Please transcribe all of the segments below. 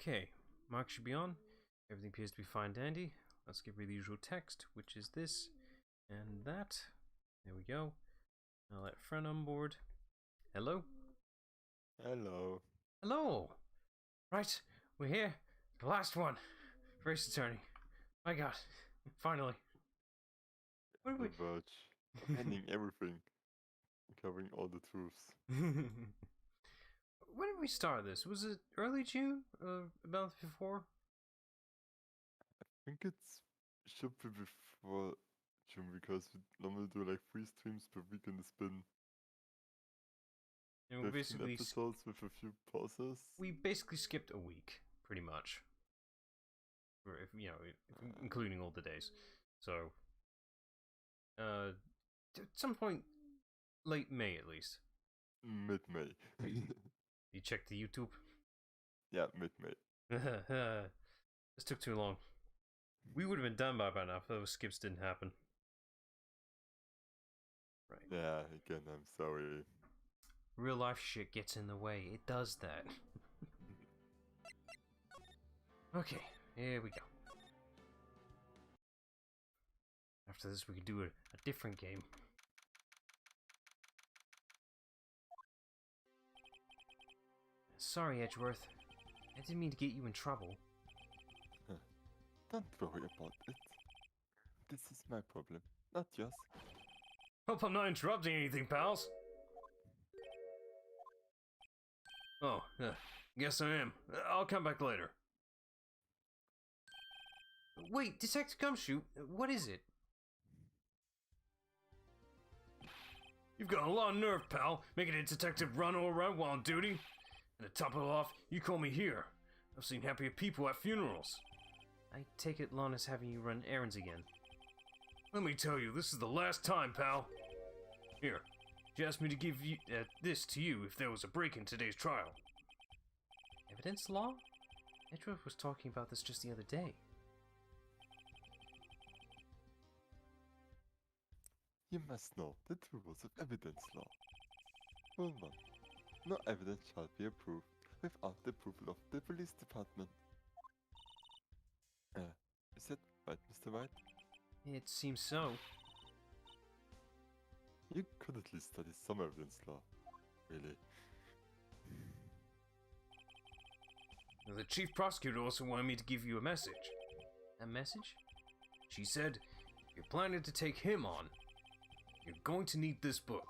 Okay, mark should be on. Everything appears to be fine dandy. Let's get rid of the usual text, which is this and that. There we go. Now let friend on board. Hello? Hello. Hello! Right, we're here. The last one. Race attorney. My god. Finally. What The verge of ending everything. Covering all the truths. When did we start this? Was it early June? A month before? I think it should be before June because we normally do like 3 streams per week in the spin. And we 15 basically episodes with a few pauses. we basically skipped a week, pretty much. Or if including all the days. So at some point late May at least. Mid-May. You checked the YouTube? Yeah, mid-May. This took too long. We would have been done by now if those skips didn't happen. Right. Yeah, again, I'm sorry. Real life shit gets in the way. It does that. Okay, here we go. After this, we can do a different game. Sorry, Edgeworth. I didn't mean to get you in trouble. Don't worry about it. This is my problem, not yours. Hope I'm not interrupting anything, pals. Oh, guess I am. I'll come back later. Wait, Detective Gumshoe, what is it? You've got a lot of nerve, pal, making a detective run all around while on duty. And to top it off, you call me here. I've seen happier people at funerals. I take it Lana's having you run errands again. Let me tell you, this is the last time, pal. Here, she asked me to give you this to you if there was a break in today's trial. Evidence law? Edgeworth was talking about this just the other day. You must know the two rules of evidence law. Rule 1. No evidence shall be approved without the approval of the police department. Is that right, Mr. Wright? It seems so. You could at least study some evidence law. Really. The chief prosecutor also wanted me to give you a message. A message? She said, if you're planning to take him on, you're going to need this book.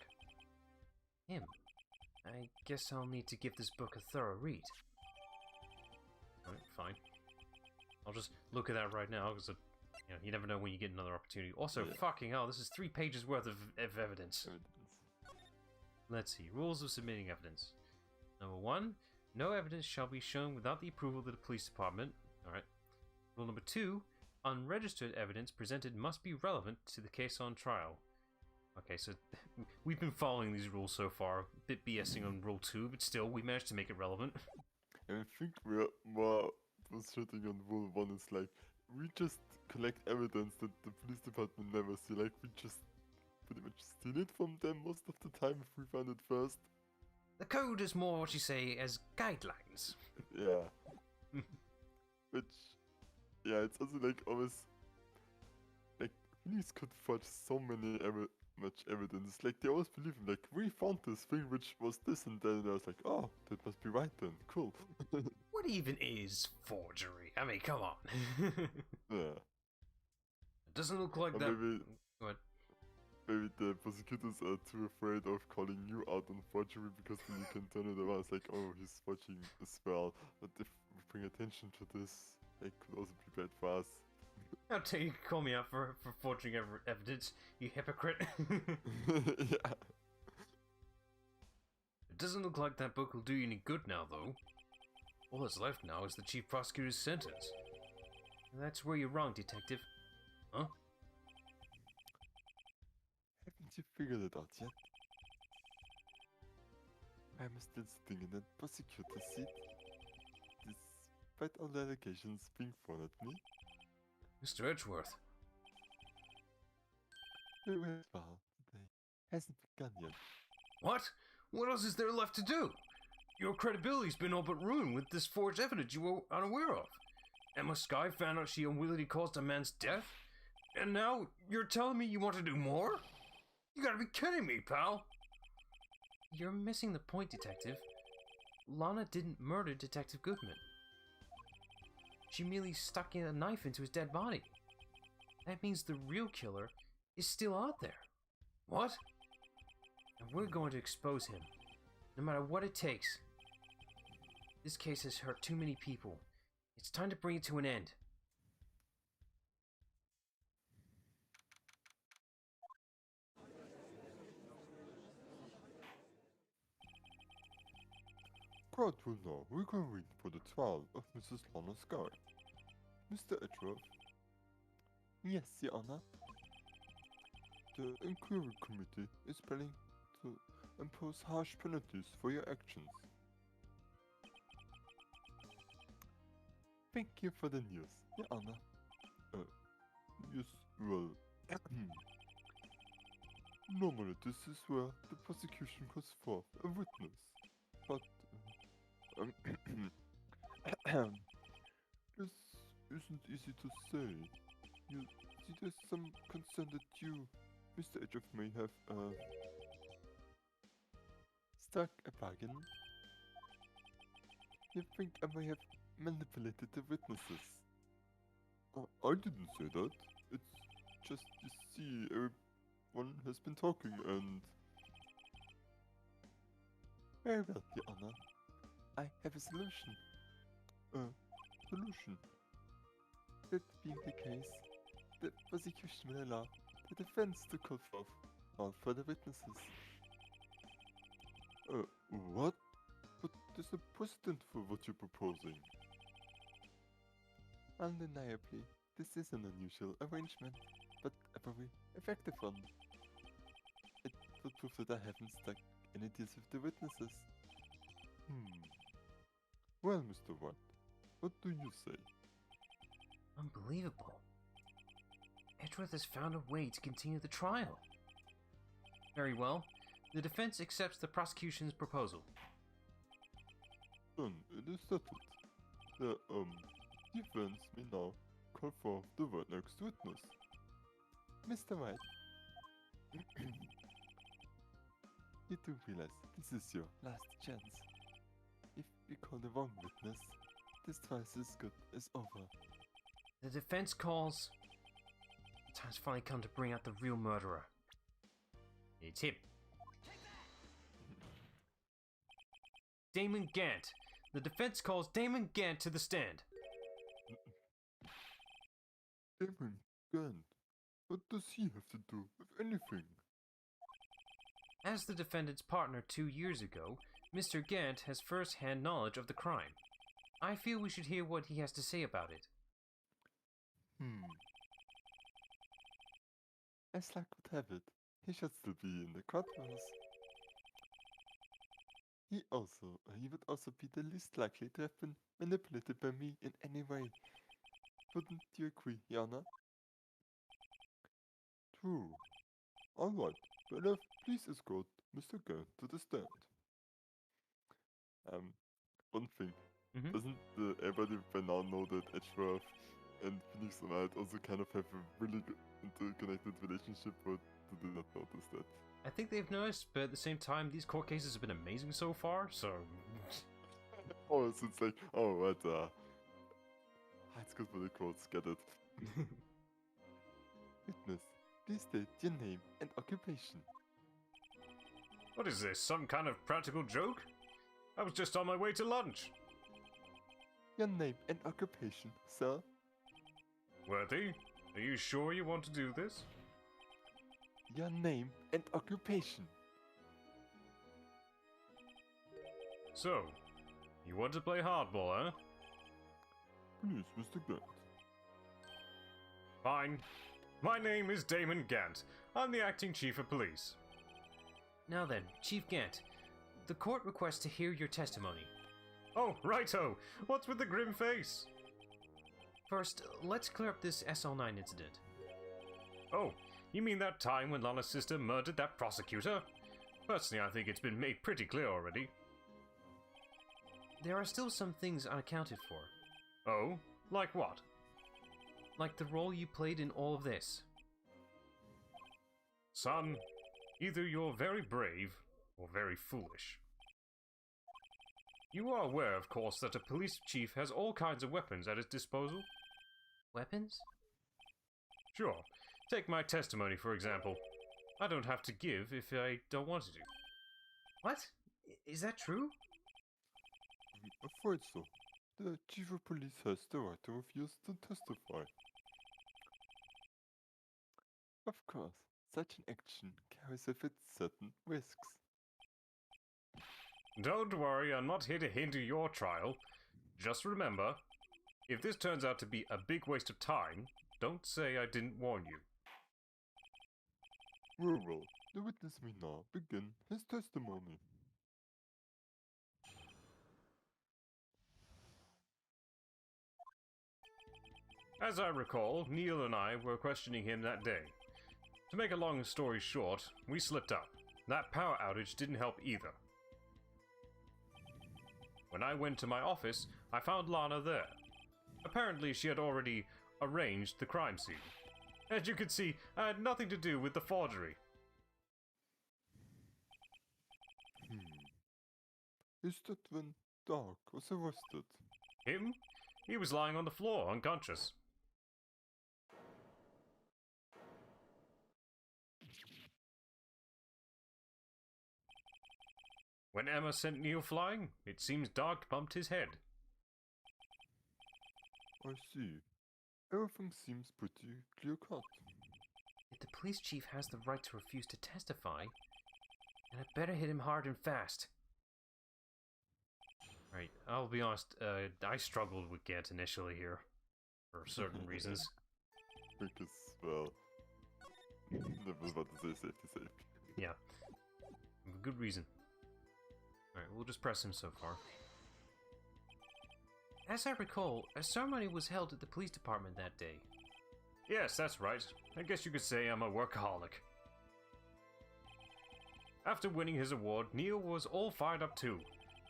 Him? I guess I'll need to give this book a thorough read. Alright, fine. I'll just look at that right now, because you never know when you get another opportunity. Also, Yeah. fucking hell, this is 3 pages worth of evidence. Evidence. Let's see. Rules of submitting evidence. Number 1, no evidence shall be shown without the approval of the police department. Alright. Rule number 2, unregistered evidence presented must be relevant to the case on trial. Okay, so we've been following these rules so far. A bit BSing on rule 2, but still, we managed to make it relevant. And I think we're more frustrating on rule 1. It's like, we just collect evidence that the police department never see. Like, we just pretty much steal it from them most of the time if we find it first. The code is more what you say as guidelines. Yeah. Which, yeah, it's also like always, like, police could forge so much evidence. Like, they always believe in, like, we found this thing which was this, and then I was like, oh, that must be right then, cool. What even is forgery? I mean, come on. Yeah. It doesn't look like Or that. maybe, What? maybe the prosecutors are too afraid of calling you out on forgery because then you can turn it around. It's like, oh, he's forging as well. But if we bring attention to this, it could also be bad for us. How dare you call me out for forging evidence, you hypocrite. Yeah. It doesn't look like that book will do you any good now, though. All that's left now is the chief prosecutor's sentence. That's where you're wrong, detective. Huh? Haven't you figured it out yet? I'm still sitting in that prosecutor's seat, despite all the allegations being thrown at me. Mr. Edgeworth. We went well today. Hasn't begun yet. What? What else is there left to do? Your credibility's been all but ruined with this forged evidence you were unaware of. Emma Skye found out she unwittingly caused a man's death, and now you're telling me you want to do more? You gotta be kidding me, pal! You're missing the point, Detective. Lana didn't murder Detective Goodman. She merely stuck a knife into his dead body. That means the real killer is still out there. What? And we're going to expose him, no matter what it takes. This case has hurt too many people. It's time to bring it to an end. Court will now reconvene for the trial of Mrs. Lana Skye. Mr. Edgeworth? Yes, Your Honor. The Inquiry Committee is planning to impose harsh penalties for your actions. Thank you for the news, Your Honor. Yes, well... Normally this is where the prosecution calls forth a witness, but... this isn't easy to say. You see, there's some concern that you, Mr. Edgeworth, may have, struck a bargain. You think I may have manipulated the witnesses? I didn't say that. It's just, you see, everyone has been talking and... Very well, Your Honor. I have a solution. Solution. That being the case, the prosecution will allow the defense to call forth all further witnesses. What? But there's a precedent for what you're proposing. Undeniably, this is an unusual arrangement, but a very effective one. It will prove that I haven't struck any deals with the witnesses. Well, Mr. Wright, what do you say? Unbelievable. Edgeworth has found a way to continue the trial. Very well. The defense accepts the prosecution's proposal. Then it is settled. The, defense may now call for the right next witness. Mr. Wright. You do realize this is your last chance. If you call the wrong witness, this trial is as good as over. The defense calls... Time's finally come to bring out the real murderer. It's him. Damon Gant. The defense calls Damon Gant to the stand. Damon Gant? What does he have to do with anything? As the defendant's partner 2 years ago, Mr. Gant has first-hand knowledge of the crime. I feel we should hear what he has to say about it. As luck would have it, he should still be in the courthouse. He would also be the least likely to have been manipulated by me in any way. Wouldn't you agree, Your Honor? True. Alright, well, please escort Mr. Gant to the stand. One thing. Doesn't everybody by now know that Edgeworth and Phoenix Wright also kind of have a really good interconnected relationship, or did they not notice that? I think they've noticed, but at the same time, these court cases have been amazing so far, so... Oh, so it's like, oh, right, it's good for the courts, get it. Witness, please state your name and occupation. What is this, some kind of practical joke? I was just on my way to lunch. Your name and occupation, sir. Worthy, are you sure you want to do this? Your name and occupation. So, you want to play hardball, huh? Please, Mr. Gant. Fine. My name is Damon Gant. I'm the acting chief of police. Now then, Chief Gant, the court requests to hear your testimony. Oh, righto! What's with the grim face? First, let's clear up this SL9 incident. Oh, you mean that time when Lana's sister murdered that prosecutor? Personally, I think it's been made pretty clear already. there are still some things unaccounted for. Oh? Like what? Like the role you played in all of this. Son, either you're very brave or very foolish. You are aware, of course, that a police chief has all kinds of weapons at his disposal? Weapons? Sure. Take my testimony, for example. I don't have to give if I don't want to. What? Is that true? I'm afraid so. The chief of police has the right to refuse to testify. Of course, such an action carries with it certain risks. Don't worry, I'm not here to hinder your trial. Just remember, if this turns out to be a big waste of time, don't say I didn't warn you. Very well, the witness may now begin his testimony. As I recall, Neil and I were questioning him that day. To make a long story short, we slipped up. That power outage didn't help either. When I went to my office, I found Lana there. Apparently, she had already arranged the crime scene. As you can see, I had nothing to do with the forgery. Is that when Dark was arrested? Him? He was lying on the floor, unconscious. When Emma sent Neil flying, it seems Dark bumped his head. I see. Everything seems pretty clear-cut. If the police chief has the right to refuse to testify, then I better hit him hard and fast. Right, I'll be honest, I struggled with Gant initially here, for certain reasons. Because, well, I was about to say safety safe. Yeah, good reason. Alright, we'll just press him so far. As I recall, a ceremony was held at the police department that day. Yes, that's right. I guess you could say I'm a workaholic. After winning his award, Neil was all fired up too.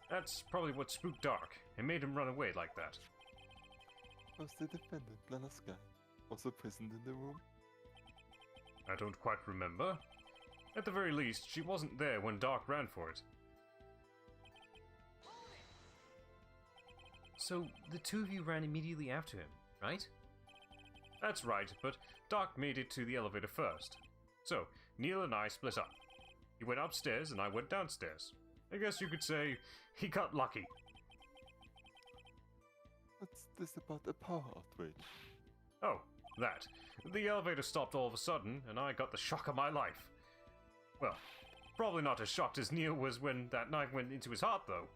That's probably what spooked Dark and made him run away like that. Was the defendant, Lana Sky, also present in the room? I don't quite remember. At the very least, she wasn't there when Dark ran for it. So, the two of you ran immediately after him, right? That's right, but Dark made it to the elevator first. So, Neil and I split up. He went upstairs and I went downstairs. I guess you could say he got lucky. What's this about a power outrage? Oh, that. The elevator stopped all of a sudden, and I got the shock of my life. Well, probably not as shocked as Neil was when that knife went into his heart, though.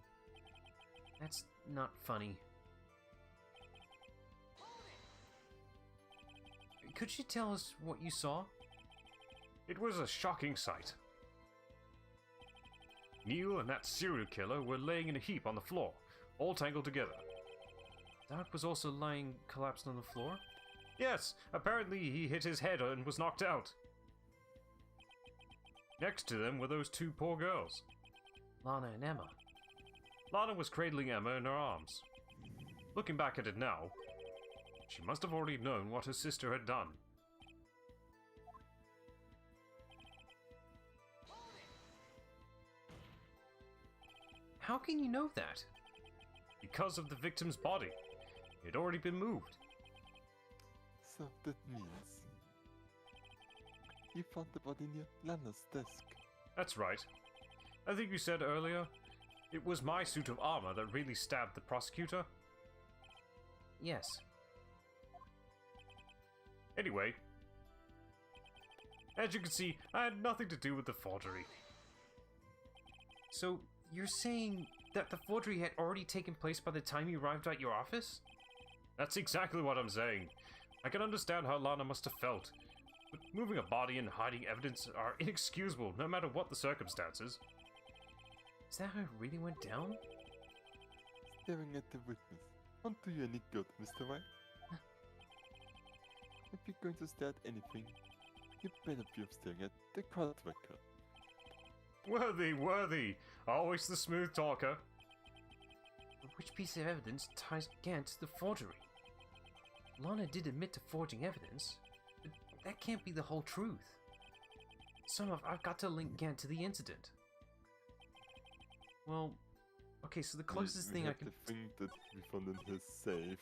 That's not funny. Could you tell us what you saw? It was a shocking sight. Neil and that serial killer were laying in a heap on the floor, all tangled together. Dark was also lying collapsed on the floor? Yes, apparently he hit his head and was knocked out. Next to them were those two poor girls. Lana and Emma. Lana was cradling Emma in her arms. Looking back at it now, she must have already known what her sister had done. How can you know that? Because of the victim's body. It had already been moved. So that means you found the body near Lana's desk. That's right. I think you said earlier, it was my suit of armor that really stabbed the prosecutor? Yes. Anyway, as you can see, I had nothing to do with the forgery. So, you're saying that the forgery had already taken place by the time you arrived at your office? That's exactly what I'm saying. I can understand how Lana must have felt, but moving a body and hiding evidence are inexcusable no matter what the circumstances. Is that how it really went down? Staring at the witness. Won't do you any good, Mr. Wright? If you're going to stare at anything, you better be staring at the court record. Worthy, worthy! Always the smooth talker. Which piece of evidence ties Gant to the forgery? Lana did admit to forging evidence, but that can't be the whole truth. I've got to link Gant to the incident. Well, okay, so the closest thing I can... the thing that we found in his safe.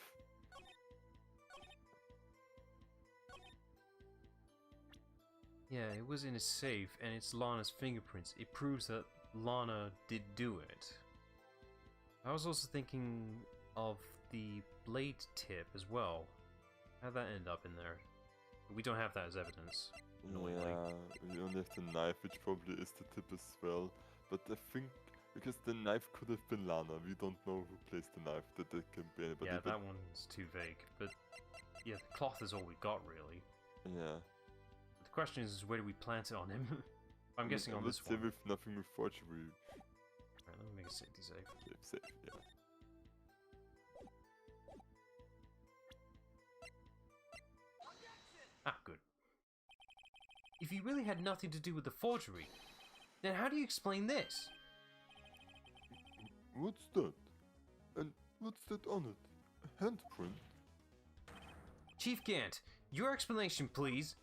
Yeah, it was in his safe, and it's Lana's fingerprints. It proves that Lana did do it. I was also thinking of the blade tip as well. How'd that end up in there? We don't have that as evidence. Annoyingly. Yeah, we only have the knife, which probably is the tip as well. But I think, because the knife could have been Lana, we don't know who placed the knife, that it can be anybody. Yeah, that one's too vague, but yeah, the cloth is all we got, really. Yeah. The question is, where do we plant it on him? I'm guessing on this one. With nothing with forgery. Alright, let me make a safety save. Safe, yeah. Ah, good. If you really had nothing to do with the forgery, then how do you explain this? What's that? And what's that on it? A handprint? Chief Gant, your explanation, please.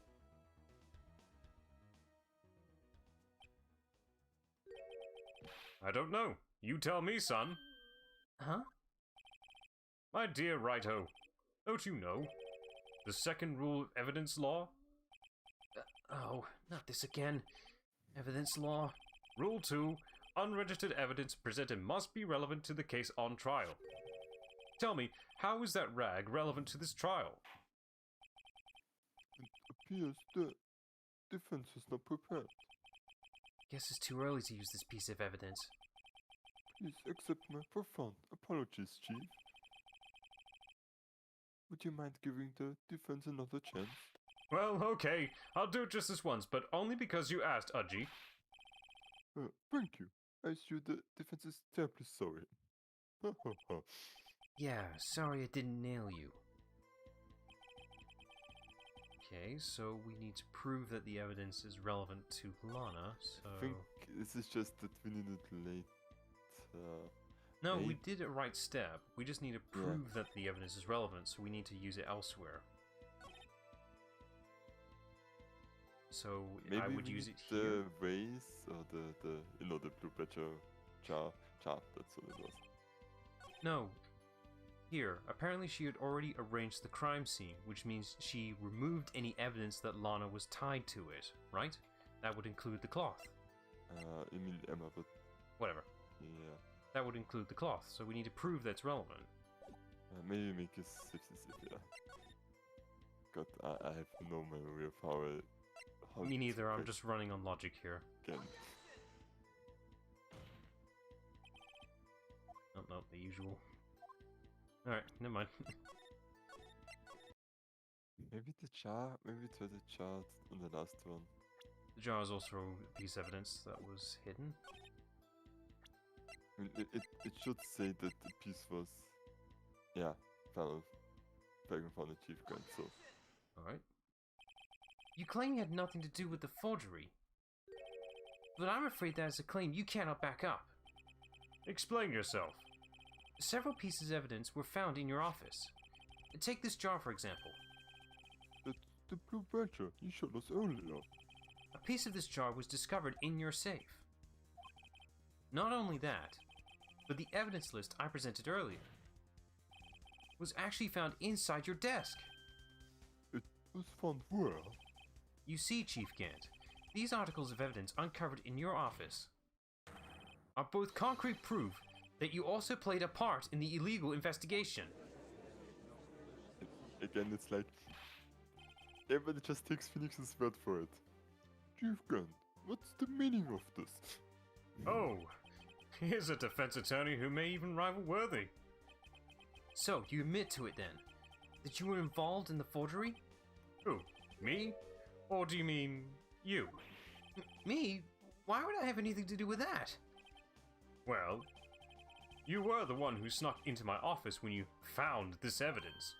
I don't know. You tell me, son. Huh? My dear Righto, don't you know? The second rule of evidence law? Oh, not this again. Evidence law. Rule 2, unregistered evidence presented must be relevant to the case on trial. Tell me, how is that rag relevant to this trial? It appears the defense is not prepared. Guess it's too early to use this piece of evidence. Please accept my profound apologies, Chief. Would you mind giving the defense another chance? Well, okay, I'll do it just this once, but only because you asked, Udgy. Thank you. I assure the defense is terribly sorry. Ha ha ha. Yeah, sorry I didn't nail you. Okay, so we need to prove that the evidence is relevant to Lana, so... I think this is just that we need it late. No, we late. did it right step. We just need to prove that the evidence is relevant, so we need to use it elsewhere. So Maybe I would we use need it here. the vase or the the blue badger jar. That's what it was. No. Here, apparently she had already arranged the crime scene, which means she removed any evidence that Lana was tied to it, right? That would include the cloth. You mean Emma, but Whatever. yeah. That would include the cloth, so we need to prove that's relevant. Maybe make a safe, yeah. God, I have no memory of how Me neither, I'm to just running on logic here. again. Oh, no, the usual. Alright, never mind. Maybe the jar. Maybe it was a jar on the last one. The jar is also a piece of evidence that was hidden. I mean, it should say that the piece was, yeah, found the Chief Gant. So Alright. You claim you had nothing to do with the forgery. But I'm afraid that is a claim you cannot back up. Explain yourself. Several pieces of evidence were found in your office. Take this jar, for example. that's the blue badger you showed us earlier. A piece of this jar was discovered in your safe. Not only that, but the evidence list I presented earlier was actually found inside your desk. It was found where? You see, Chief Gant, these articles of evidence uncovered in your office are both concrete proof that you also played a part in the illegal investigation. Again, it's like everybody just takes Phoenix's word for it. Chief Gant, what's the meaning of this? Oh, here's a defense attorney who may even rival Worthy. So, you admit to it then, that you were involved in the forgery? Who, me? Or do you mean you? Me? Why would I have anything to do with that? Well, you were the one who snuck into my office when you found this evidence.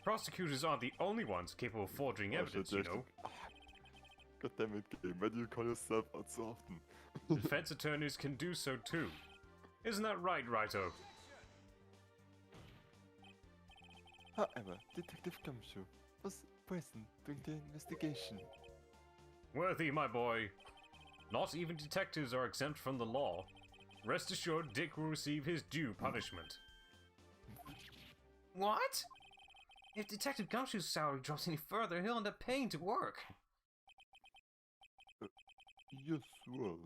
Prosecutors aren't the only ones capable of forging evidence, you know. God damn it, game. Why do you call yourself out so often? Defense attorneys can do so too. Isn't that right, Righto? However, Detective Gumshoe was present during the investigation. Worthy, my boy. Not even detectives are exempt from the law. Rest assured, Dick will receive his due punishment. What? If Detective Gumshoe's salary drops any further, he'll end up paying to work. Yes, well,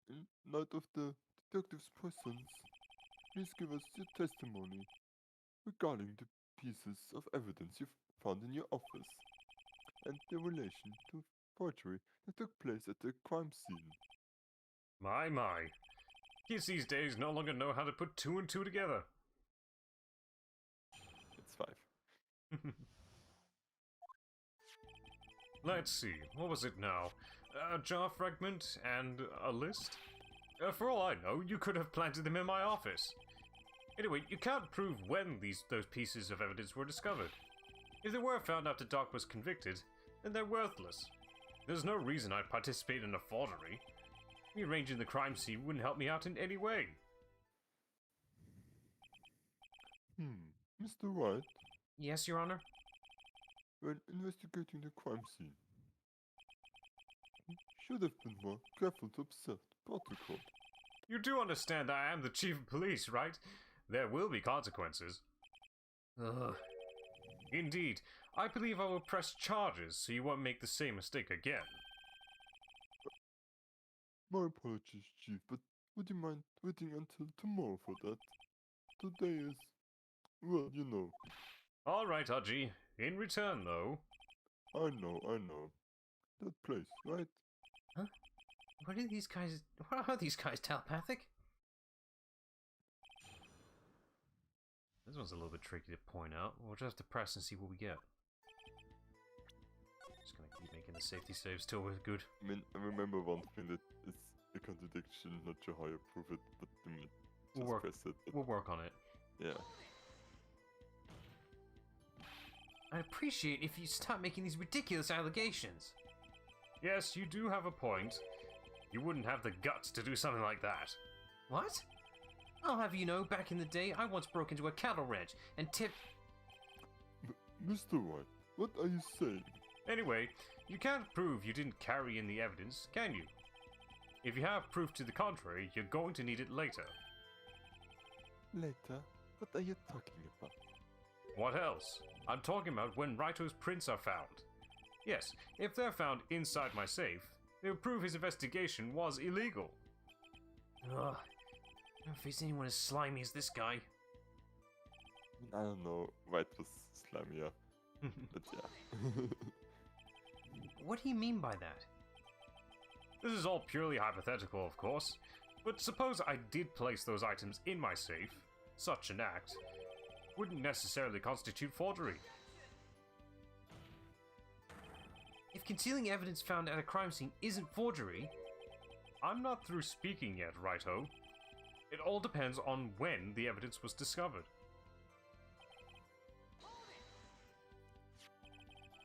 in light of the detective's presence, please give us your testimony regarding the pieces of evidence you found in your office and their relation to forgery that took place at the crime scene. My. Kids these days no longer know how to put two and two together. It's 5. Let's see, what was it now? A jar fragment and a list? For all I know, you could have planted them in my office. Anyway, you can't prove when those pieces of evidence were discovered. If they were found after Doc was convicted, then they're worthless. There's no reason I'd participate in a forgery. Rearranging the crime scene wouldn't help me out in any way. Mr. Wright, Yes, Your Honor? when investigating the crime scene, you should have been more careful to observe the protocol. You do understand I am the chief of police, right? There will be consequences. Ugh. Indeed, I believe I will press charges so you won't make the same mistake again. My apologies, Chief, but would you mind waiting until tomorrow for that? Today is, well, you know. Alright, Haji. In return, though... I know. That place, right? What are these guys telepathic? This one's a little bit tricky to point out. We'll just have to press and see what we get. Just gonna keep making the safety saves till we're good. I mean, I remember one thing that is a contradiction, not sure how you prove it, but I mean, just We'll work- press it. But We'll work on it. yeah. I'd appreciate if you stop making these ridiculous allegations. Yes, you do have a point. You wouldn't have the guts to do something like that. What? I'll have you know, back in the day, I once broke into a cattle ranch and tipped... Mr. White, what are you saying? Anyway, you can't prove you didn't carry in the evidence, can you? If you have proof to the contrary, you're going to need it later. Later? What are you talking about? What else? I'm talking about when Raito's prints are found. Yes, if they're found inside my safe, they'll prove his investigation was illegal. Ugh. I don't face anyone as slimy as this guy. I don't know, White was slimier, but yeah. What do you mean by that? This is all purely hypothetical, of course, but suppose I did place those items in my safe, such an act wouldn't necessarily constitute forgery. If concealing evidence found at a crime scene isn't forgery... I'm not through speaking yet, Righto. It all depends on when the evidence was discovered.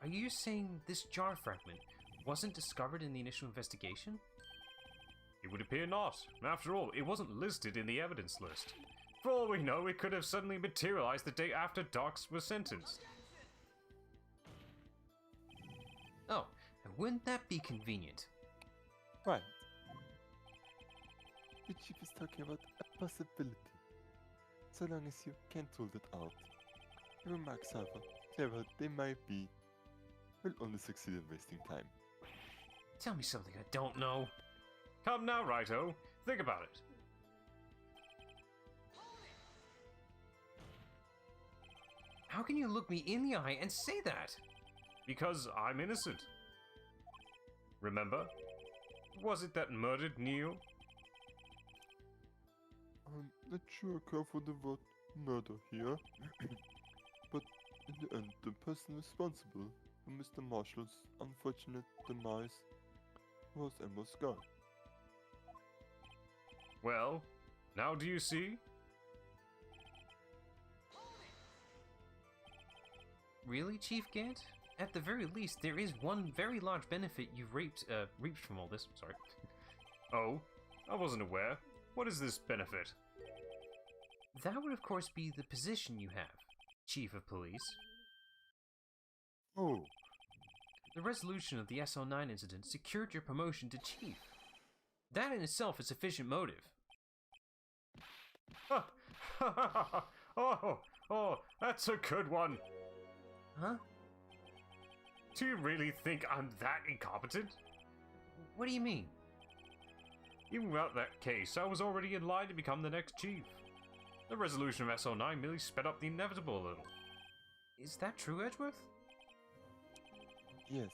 Are you saying this jar fragment wasn't discovered in the initial investigation? It would appear not. After all, it wasn't listed in the evidence list. For all we know, it could have suddenly materialized the day after Docs was sentenced. Oh, and wouldn't that be convenient? Right. The chief is talking about a possibility. So long as you can't rule it out. Your remarks, however, clever they might be, will only succeed in wasting time. Tell me something I don't know. Come now, Righto. Think about it. How can you look me in the eye and say that? Because I'm innocent. Remember? Was it that murdered Neil? I'm not sure I care for the word murder here, but in the end, the person responsible for Mr. Marshall's unfortunate demise was Emma's guy. Well, now do you see? Really, Chief Gant? At the very least, there is one very large benefit you've reaped from all this. Sorry. Oh, I wasn't aware. What is this benefit? That would, of course, be the position you have, Chief of Police. Oh, The resolution of the SL9 incident secured your promotion to Chief. That in itself is sufficient motive. Oh, that's a good one. Huh? Do you really think I'm that incompetent? What do you mean? Even without that case, I was already in line to become the next chief. The resolution of SL9 merely sped up the inevitable a little. Is that true, Edgeworth? yes.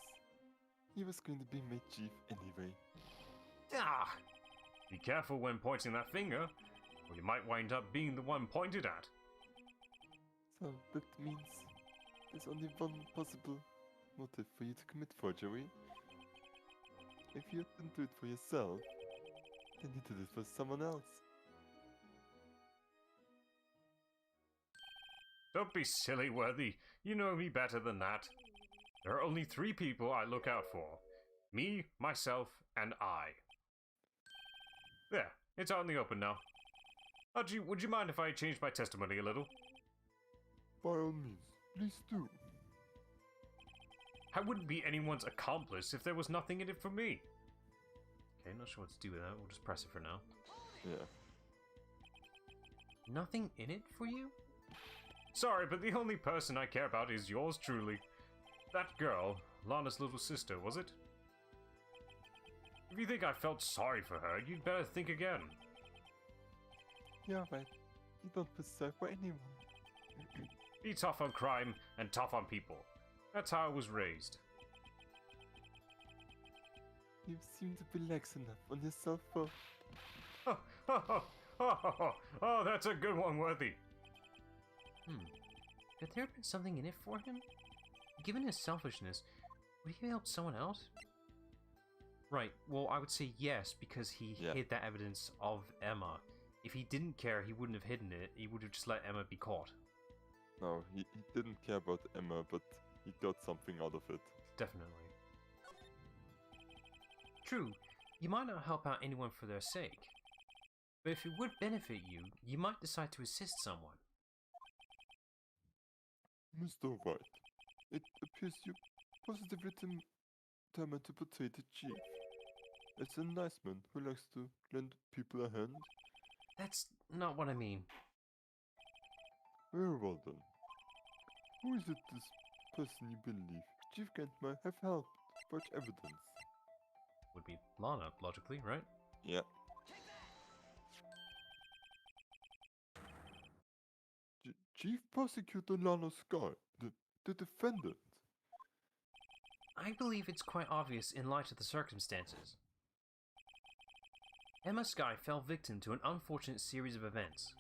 He was going to be made chief anyway. Ah! Be careful when pointing that finger, or you might wind up being the one pointed at. So that means there's only one possible motive for you to commit forgery. If you didn't do it for yourself, then you did it for someone else. Don't be silly, Worthy. You know me better than that. There are only 3 people I look out for. Me, myself, and I. There, it's out in the open now. Would you mind if I changed my testimony a little? By all means, please do. I wouldn't be anyone's accomplice if there was nothing in it for me. Okay, not sure what to do with that. We'll just press it for now. Yeah. Nothing in it for you? Sorry, but the only person I care about is yours truly. That girl, Lana's little sister, was it? If you think I felt sorry for her, you'd better think again. Yeah, right. You don't feel sorry for anyone. Be tough on crime and tough on people. That's how I was raised. You seem to be lax enough on yourself for... Oh, that's a good one, Worthy. Could there have been something in it for him? Given his selfishness, would he have helped someone else? Right, well, I would say yes, because he hid that evidence of Emma. If he didn't care, he wouldn't have hidden it. He would have just let Emma be caught. No, he didn't care about Emma, but he got something out of it. Definitely. True, you might not help out anyone for their sake. But if it would benefit you, you might decide to assist someone. Mr. Wright, it appears you positively determined to portray the chief. It's a nice man who likes to lend people a hand. That's not what I mean. Very well then. Who is it this person you believe Chief Gant might have helped forge evidence? Would be Lana, logically, right? Yeah. Chief Prosecutor Lana Sky, the defendant. I believe it's quite obvious in light of the circumstances. Emma Sky fell victim to an unfortunate series of events.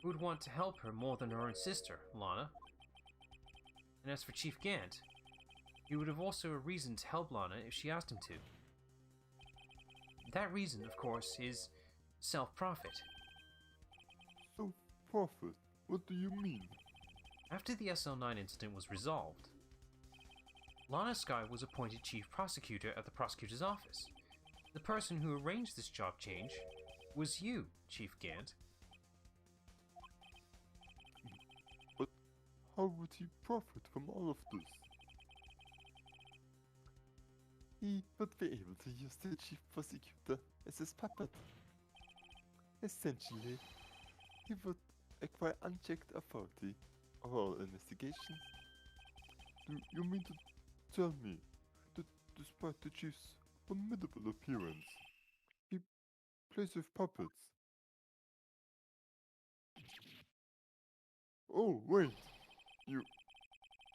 Who would want to help her more than her own sister, Lana? And as for Chief Gant, he would have also a reason to help Lana if she asked him to. That reason, of course, is self-profit. So, Prophet, what do you mean? After the SL9 incident was resolved, Lana Sky was appointed Chief Prosecutor at the Prosecutor's Office. The person who arranged this job change was you, Chief Gant. But how would he profit from all of this? He would be able to use the Chief Prosecutor as his puppet. Essentially, he would acquire unchecked authority over all investigations. Do you mean to tell me that despite the Chief's formidable appearance, he plays with puppets? Oh, wait! You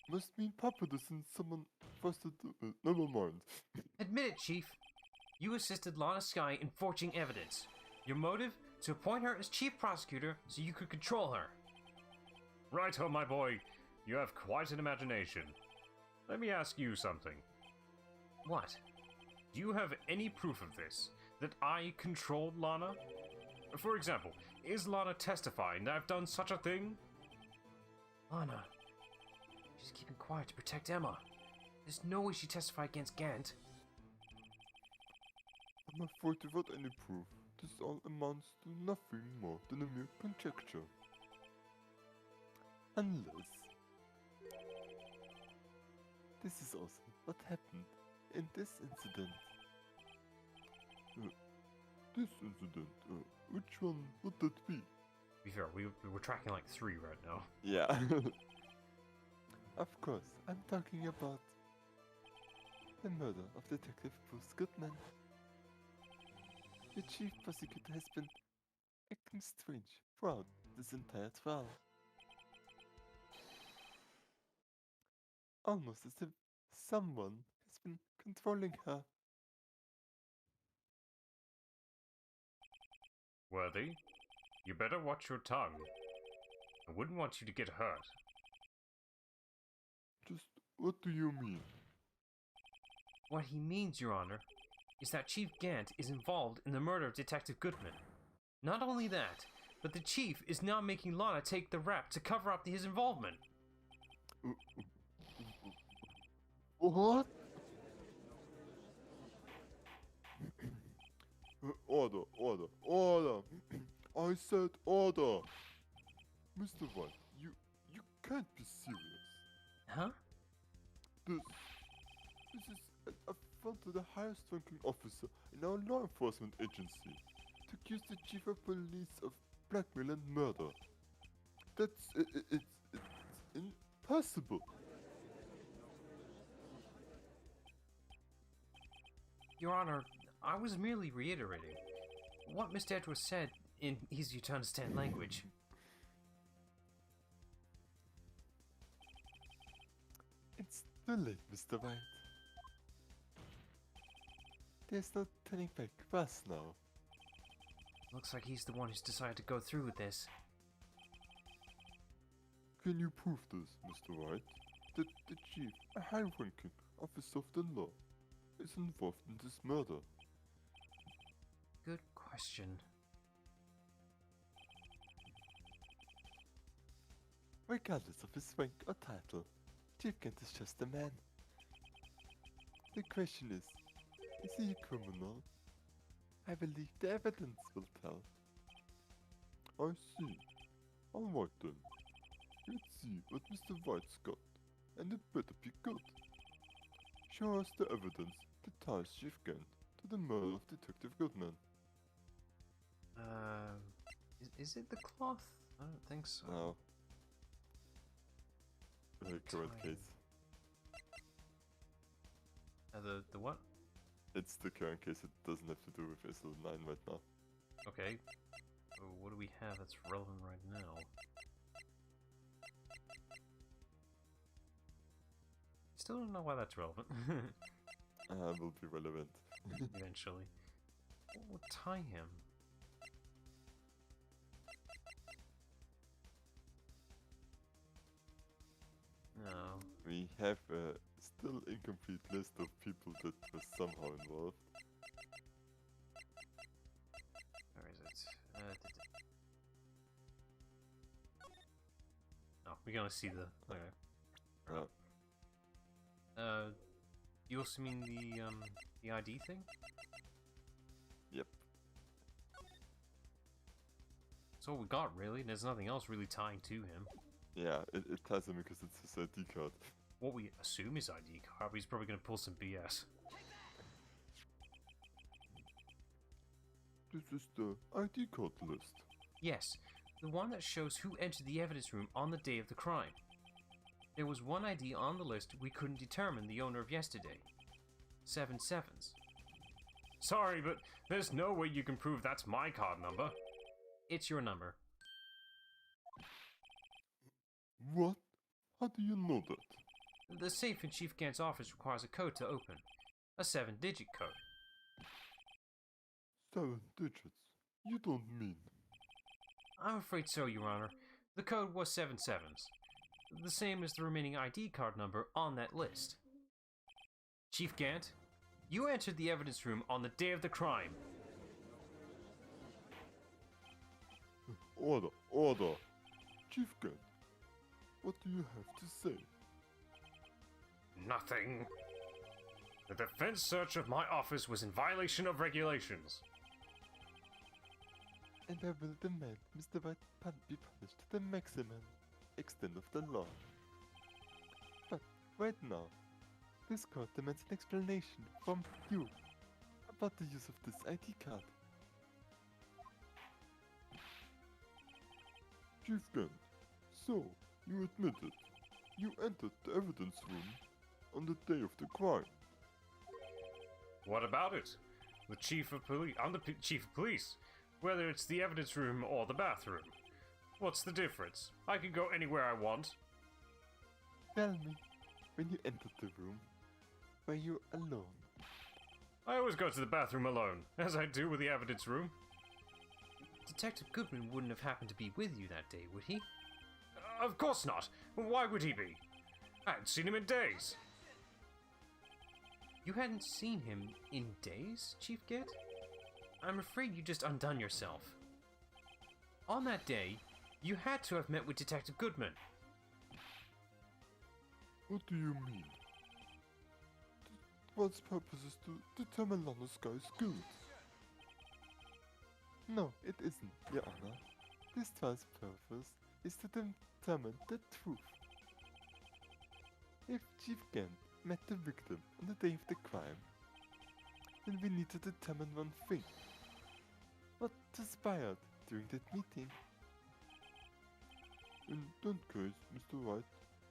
must mean puppet isn't someone trusted. Never mind. Admit it, Chief. You assisted Lana Sky in forging evidence. Your motive? To appoint her as Chief Prosecutor so you could control her. Righto, my boy. You have quite an imagination. Let me ask you something. What? Do you have any proof of this? That I controlled Lana? For example, is Lana testifying that I've done such a thing? Lana. She's keeping quiet to protect Emma. There's no way she testified against Gant. I'm afraid without any proof, this all amounts to nothing more than a mere conjecture. Unless... This is also what happened in this incident. This incident, which one would that be? To be fair, we're tracking like 3 right now. Yeah. Of course, I'm talking about the murder of Detective Bruce Goodman. The chief prosecutor has been acting strange throughout this entire trial. Almost as if someone has been controlling her. Worthy, you better watch your tongue. I wouldn't want you to get hurt. Just what do you mean? What he means, Your Honor, is that Chief Gant is involved in the murder of Detective Goodman. Not only that, but the Chief is now making Lana take the rap to cover up his involvement. What? Order, order, order! I said order! Mr. Wright, you can't be serious. Huh? This is an affront to the highest ranking officer in our law enforcement agency to accuse the chief of police of blackmail and murder. It's impossible. Your Honor, I was merely reiterating what Mr. Edwards said in easy to understand language. It's too late, Mr. Wright. There's no turning back for us now. Looks like he's the one who's decided to go through with this. Can you prove this, Mr. Wright? That the chief, a high-ranking officer of the law, is involved in this murder? Good question. Regardless of his rank or title, Chief Gant is just a man. The question is he a criminal? I believe the evidence will tell. I see. Alright then. Let's see what Mr. Wright's got, and it better be good. Show us the evidence that ties Chief Gant to the murder of Detective Goodman. Is it the cloth? I don't think so. No. Current Tie. case. The what? It's the current case, it doesn't have to do with SL9 right now. Okay. So what do we have that's relevant right now? Still don't know why that's relevant. Will be relevant. Eventually. What would tie him? No. We have a still incomplete list of people that were somehow involved. Where is it? Oh, we can only see the... Okay. You also mean the ID thing? Yep. That's all we got, really. There's nothing else really tying to him. Yeah, it ties him because it's his ID card. What we assume is ID card, but he's probably going to pull some BS. This is the ID card list. Yes, the one that shows who entered the evidence room on the day of the crime. There was one ID on the list we couldn't determine the owner of yesterday. 7 sevens. Sorry, but there's no way you can prove that's my card number. It's your number. What? How do you know that? The safe in Chief Gant's office requires a code to open. A 7-digit code. 7 digits? You don't mean... I'm afraid so, Your Honor. The code was 7 sevens. The same as the remaining ID card number on that list. Chief Gant, you entered the evidence room on the day of the crime. Order, order! Chief Gant, what do you have to say? Nothing. The defense search of my office was in violation of regulations. and I will demand Mr. Wright be punished to the maximum extent of the law. But right now, this court demands an explanation from you about the use of this ID card. Chief Gant, so you admitted you entered the evidence room on the day of the crime. What about it? The chief of police. I'm the chief of police. Whether it's the evidence room or the bathroom. What's the difference? I can go anywhere I want. Tell me, when you entered the room, were you alone? I always go to the bathroom alone, as I do with the evidence room. Detective Goodman wouldn't have happened to be with you that day, would he? Of course not. Why would he be? I hadn't seen him in days. You hadn't seen him in days, Chief Gant? I'm afraid you just undone yourself. On that day, you had to have met with Detective Goodman. What do you mean? One's purpose is to determine Lana's guy's guilt. No, it isn't, Your Honor. This trial's purpose is to determine the truth. If Chief Gant met the victim on the day of the crime, then we need to determine one thing. What transpired during that meeting? In that case, Mr. Wright,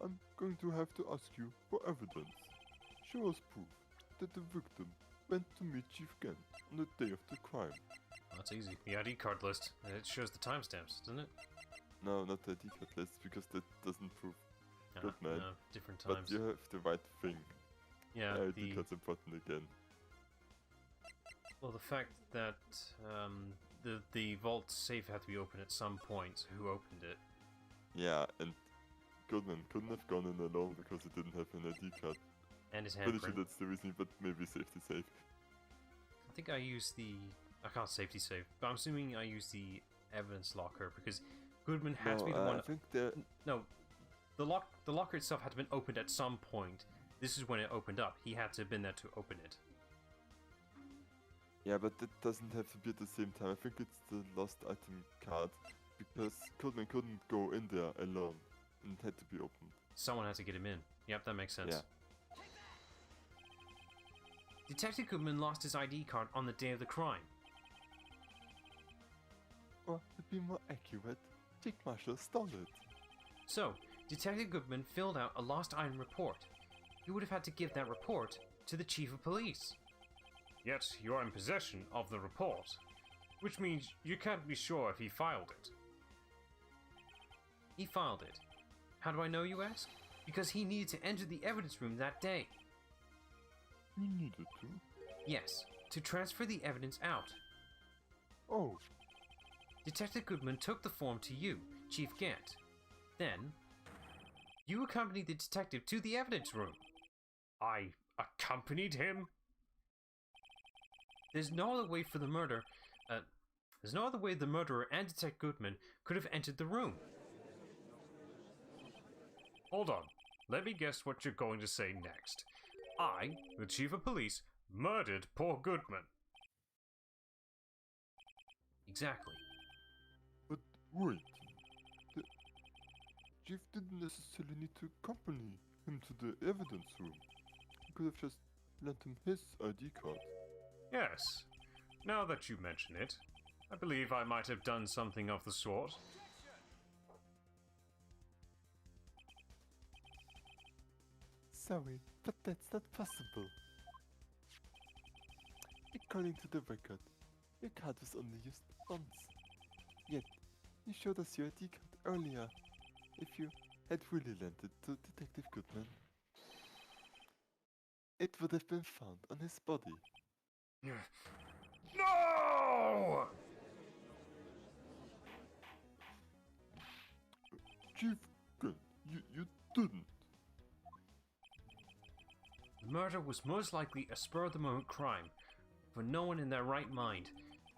I'm going to have to ask you for evidence. Show us proof that the victim went to meet Chief Gant on the day of the crime. That's easy. The ID card list. It shows the timestamps, doesn't it? No, not the ID card list, because that doesn't prove good, man. No, different times. But you have the right thing. Yeah, ID card's important again. Well, the fact that the vault safe had to be opened at some point. Who opened it? Yeah, and Goodman couldn't have gone in alone because he didn't have an ID card. And his Pretty handprint. sure that's the reason, but maybe safety safe. I think I used the... I can't safety save, but I'm assuming I used the evidence locker because Goodman had to be the one... I think that... No, the locker itself had to have been opened at some point. This is when it opened up. He had to have been there to open it. Yeah, but that doesn't have to be at the same time. I think it's the lost item card, because Goodman couldn't go in there alone, and it had to be opened. Someone had to get him in. Yep, that makes sense. Yeah. Detective Goodman lost his ID card on the day of the crime. Or, to be more accurate, Chief Marshall stole it. So, Detective Goodman filled out a lost item report. He would have had to give that report to the Chief of Police. Yet you're in possession of the report, which means you can't be sure if he filed it. He filed it. How do I know, you ask? Because he needed to enter the evidence room that day. You needed to? Yes, to transfer the evidence out. Oh. Detective Goodman took the form to you, Chief Gant. Then, you accompanied the detective to the evidence room. I accompanied him? There's no other way for the murder... there's no other way the murderer and Detective Goodman could have entered the room. Hold on. Let me guess what you're going to say next. I, the Chief of Police, murdered poor Goodman. Exactly. But wait. The Chief didn't necessarily need to accompany him to the evidence room. He could have just lent him his ID card. Yes. Now that you mention it, I believe I might have done something of the sort. Sorry, but that's not possible. According to the record, your card was only used once. Yet, you showed us your ID card earlier. If you had really lent it to Detective Goodman, it would have been found on his body. No! Chief Gant, you didn't. The murder was most likely a spur-of-the-moment crime, for no one in their right mind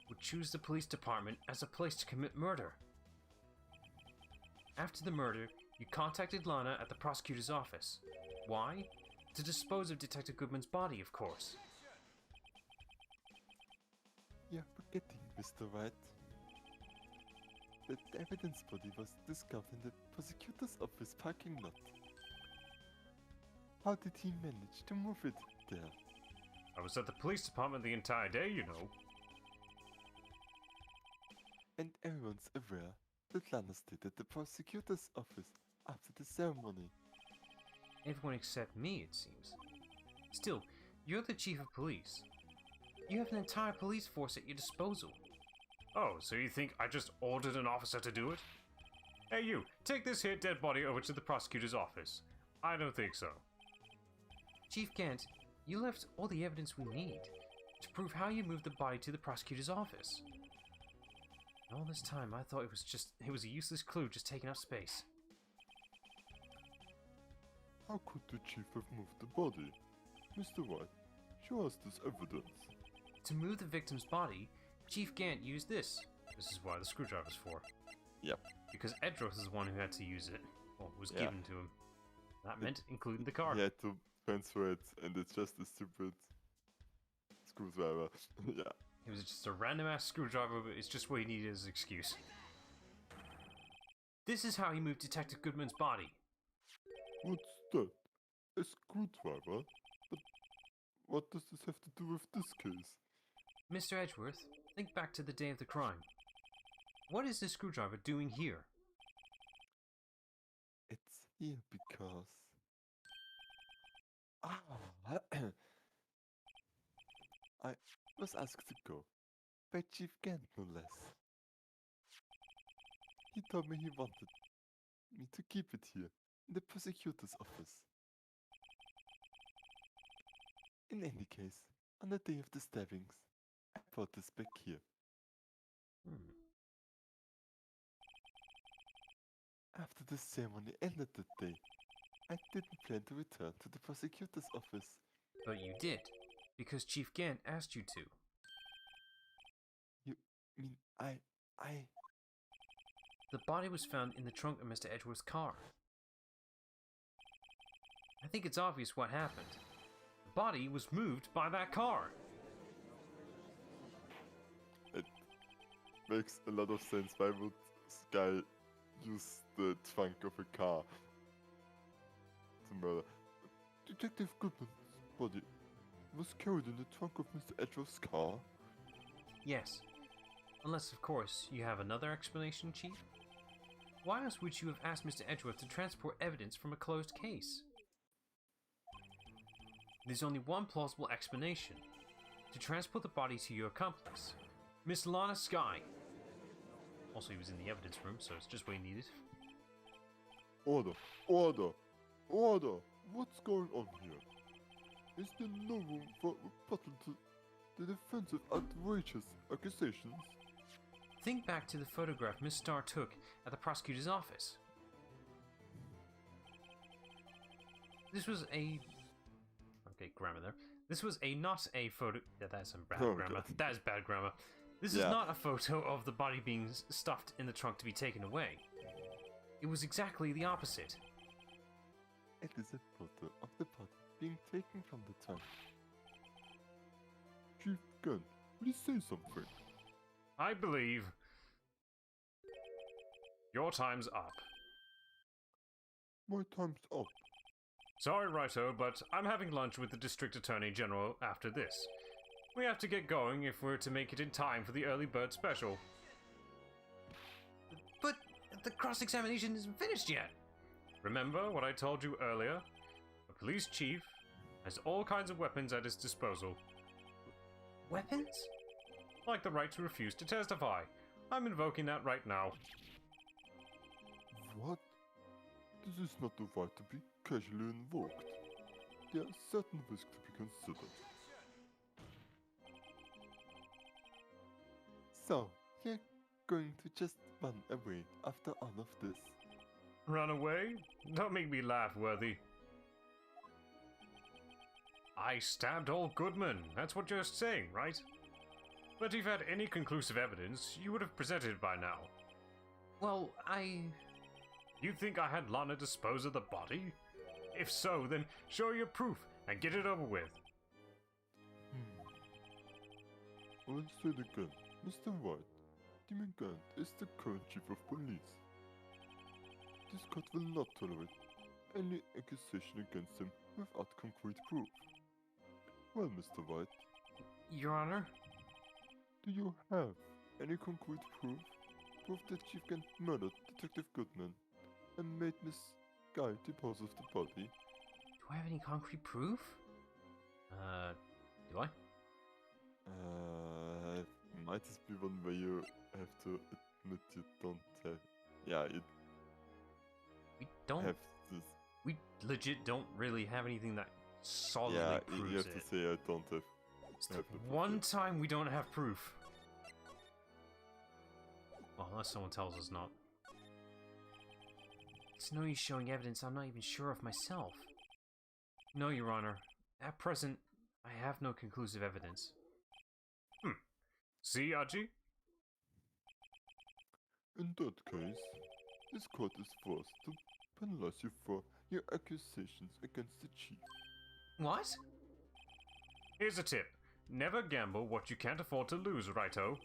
would choose the police department as a place to commit murder. After the murder, you contacted Lana at the prosecutor's office. Why? To dispose of Detective Goodman's body, of course. You're forgetting, Mr. Wright. that the evidence body was discovered in the prosecutor's office parking lot. How did he manage to move it there? I was at the police department the entire day, you know. And everyone's aware that Lana stayed at the prosecutor's office after the ceremony. Everyone except me, it seems. Still, you're the chief of police. You have an entire police force at your disposal. Oh, so you think I just ordered an officer to do it? Hey you, take this here dead body over to the prosecutor's office. I don't think so. Chief Gant, you left all the evidence we need to prove how you moved the body to the prosecutor's office. And all this time, I thought it was a useless clue just taking up space. How could the chief have moved the body? Mr. Wright, show us this evidence. To move the victim's body, Chief Gant used this. This is why the screwdriver's for. Yep. Because Edros is the one who had to use it. Or was Yeah. given to him. That meant including the card. He had to transfer it, and it's just a stupid screwdriver. Yeah. It was just a random ass screwdriver, but it's just what he needed as an excuse. This is how he moved Detective Goodman's body. What's that? A screwdriver? But what does this have to do with this case? Mr. Edgeworth, think back to the day of the crime. What is this screwdriver doing here? It's here because... I was asked to go by Chief Gant, no less. He told me he wanted me to keep it here in the prosecutor's office. In any case, on the day of the stabbings, I brought this back here. After the ceremony ended that day, I didn't plan to return to the prosecutor's office. But you did, because Chief Gant asked you to. You mean I... The body was found in the trunk of Mr. Edgeworth's car. I think it's obvious what happened. The body was moved by that car. It makes a lot of sense. Why would Sky use the trunk of a car to murder? Detective Goodman's body was carried in the trunk of Mr. Edgeworth's car? Yes. Unless, of course, you have another explanation, Chief? Why else would you have asked Mr. Edgeworth to transport evidence from a closed case? There's only one plausible explanation. To transport the body to your accomplice, Miss Lana Skye. Also, he was in the evidence room, so it's just what he needed. Order! Order! Order! What's going on here? Is there no room for rebuttal to the defensive outrageous accusations? Think back to the photograph Miss Starr took at the prosecutor's office. This was a... Okay, grammar there. This was not a photo... Yeah, that's some bad grammar. God. That is bad grammar. This is not a photo of the body being stuffed in the trunk to be taken away. It was exactly the opposite. It is a photo of the body being taken from the trunk. Chief Gunn, will you say something? I believe your time's up. My time's up. Sorry, Righto, but I'm having lunch with the District Attorney General after this. We have to get going if we're to make it in time for the early bird special. But the cross-examination isn't finished yet. Remember what I told you earlier? A police chief has all kinds of weapons at his disposal. Weapons? Like the right to refuse to testify. I'm invoking that right now. What? This is not the right to be casually invoked. There are certain risks to be considered. So, you're going to just run away after all of this? Run away? Don't make me laugh, Worthy. I stabbed old Goodman. That's what you're saying, right? But if you've had any conclusive evidence, you would have presented it by now. Well, You think I had Lana dispose of the body? If so, then show your proof and get it over with. I'll say it again. Mr. Wright, Demon Gant is the current chief of police. This court will not tolerate any accusation against him without concrete proof. Well, Mr. Wright, Your Honor? do you have any concrete proof? Proof that Chief Gant murdered Detective Goodman and made Miss Guy dispose of the body? Do I have any concrete proof? Do I? Might this be one where you have to admit you don't have... Yeah, you We don't. have this... We legit don't really have anything that solidly Yeah, proves you have it. to say I don't have... It's the have the proof one yet. time we don't have proof. Well, unless someone tells us not. It's no use showing evidence I'm not even sure of myself. No, Your Honor. At present, I have no conclusive evidence. See, Aji? In that case, this court is forced to penalize you for your accusations against the chief. What? Here's a tip. Never gamble what you can't afford to lose, Righto.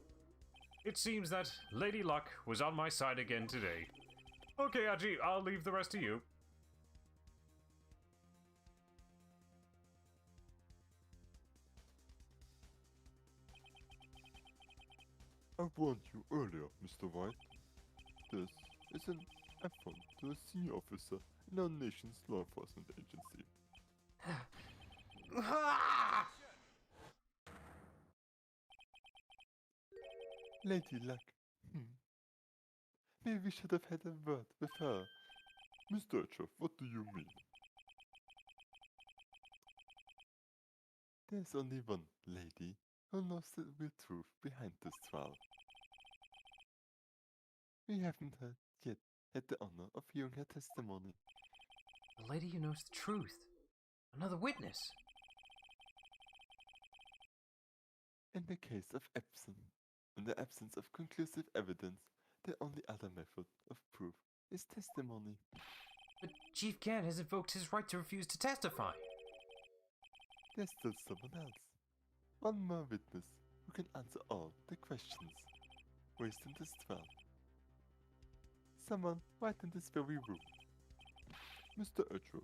It seems that Lady Luck was on my side again today. Okay, Aji, I'll leave the rest to you. I warned you earlier, Mr. White. This is an affront to a senior officer in our nation's law enforcement agency. Lady Luck. Maybe we should have had a word with her. Mr. Etchoff, what do you mean? There's only one lady who knows the real truth behind this trial. We haven't yet had the honor of hearing her testimony. The lady who knows the truth. Another witness. In the case of in the absence of conclusive evidence, the only other method of proof is testimony. But Chief Gant has invoked his right to refuse to testify. There's still someone else. One more witness who can answer all the questions raised in this trial. Someone right in this very room. Mr. Etchoff,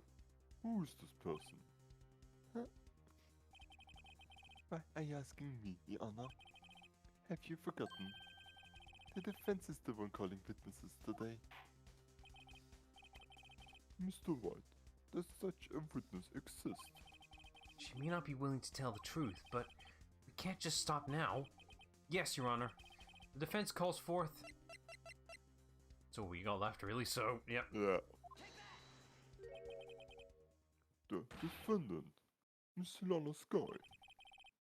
who is this person? Huh? Why are you asking me, Your Honor? Have you forgotten? The defense is the one calling witnesses today. Mr. White, does such a witness exist? She may not be willing to tell the truth, but we can't just stop now. Yes, Your Honor. The defense calls forth... That's all we got left, really, so, yep. Yeah. The defendant, Miss Lana Sky.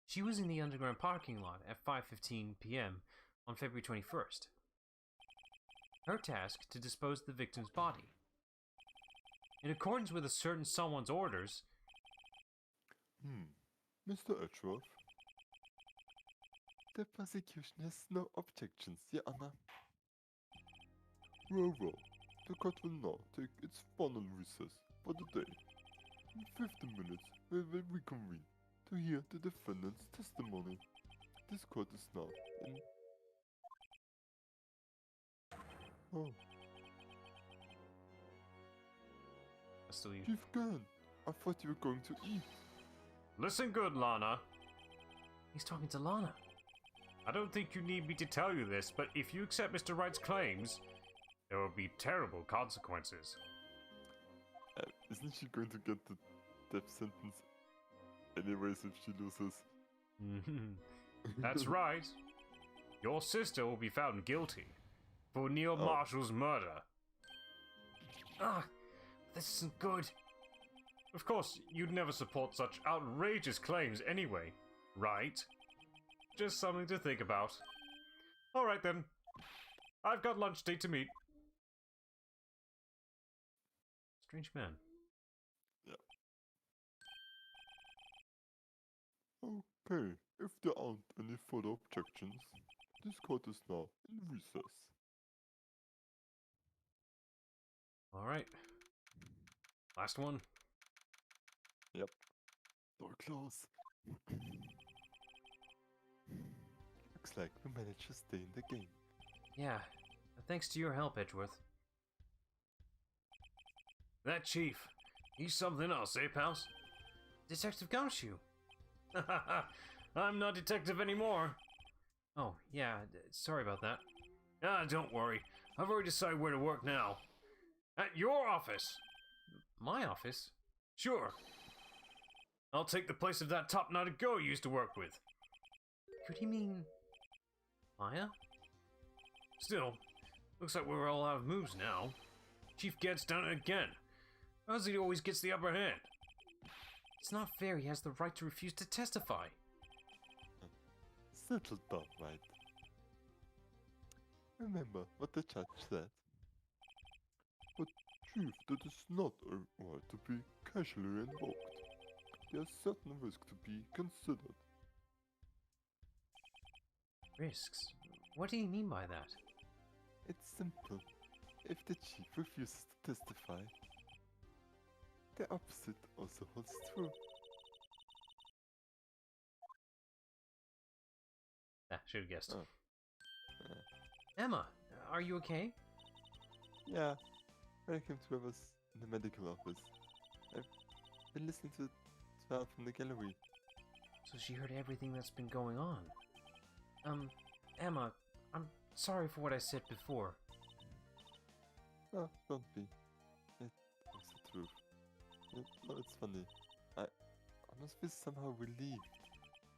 She was in the underground parking lot at 5:15 p.m. on February 21st. Her task to dispose of the victim's body. In accordance with a certain someone's orders... Mr. Etchoff. The prosecution has no objections, Your Honor. Well, the court will now take its final recess for the day. In 15 minutes, we will reconvene to hear the defendant's testimony. This court is now in... Oh, Still you. Chief Gant, I thought you were going to eat. Listen good, Lana. He's talking to Lana. I don't think you need me to tell you this, but if you accept Mr. Wright's claims, there will be terrible consequences. Isn't she going to get the death sentence anyways if she loses? That's right. Your sister will be found guilty for Neil Marshall's murder. Ah, this isn't good. Of course, you'd never support such outrageous claims anyway, right? Just something to think about. Alright then. I've got lunch date to meet. Strange man. Okay, if there aren't any further objections, this court is now in recess. Alright. Last one. Yep. Door close. Looks like we managed to stay in the game. Yeah, thanks to your help, Edgeworth. That chief, he's something else, eh, pals? Detective Gumshoe. I'm not detective anymore. Oh, yeah, sorry about that. Ah, don't worry. I've already decided where to work now. At your office. My office? Sure. I'll take the place of that top-knotted girl you used to work with. Could he mean... Maya? Still, looks like we're all out of moves now. Chief Gant's done it again. How's he always gets the upper hand? It's not fair he has the right to refuse to testify. Settle down, Wright. Remember what the judge said. But chief, that is not a right to be casually invoked. There are certain risks to be considered. Risks? What do you mean by that? It's simple. If the chief refuses to testify, the opposite also holds true. Ah, should have guessed. Oh. Emma, are you okay? Yeah, when I came to I was in the medical office. I've been listening to it from the gallery. So she heard everything that's been going on. Emma, I'm sorry for what I said before. Oh, don't be. It was the truth. No, it's funny. I must be somehow relieved.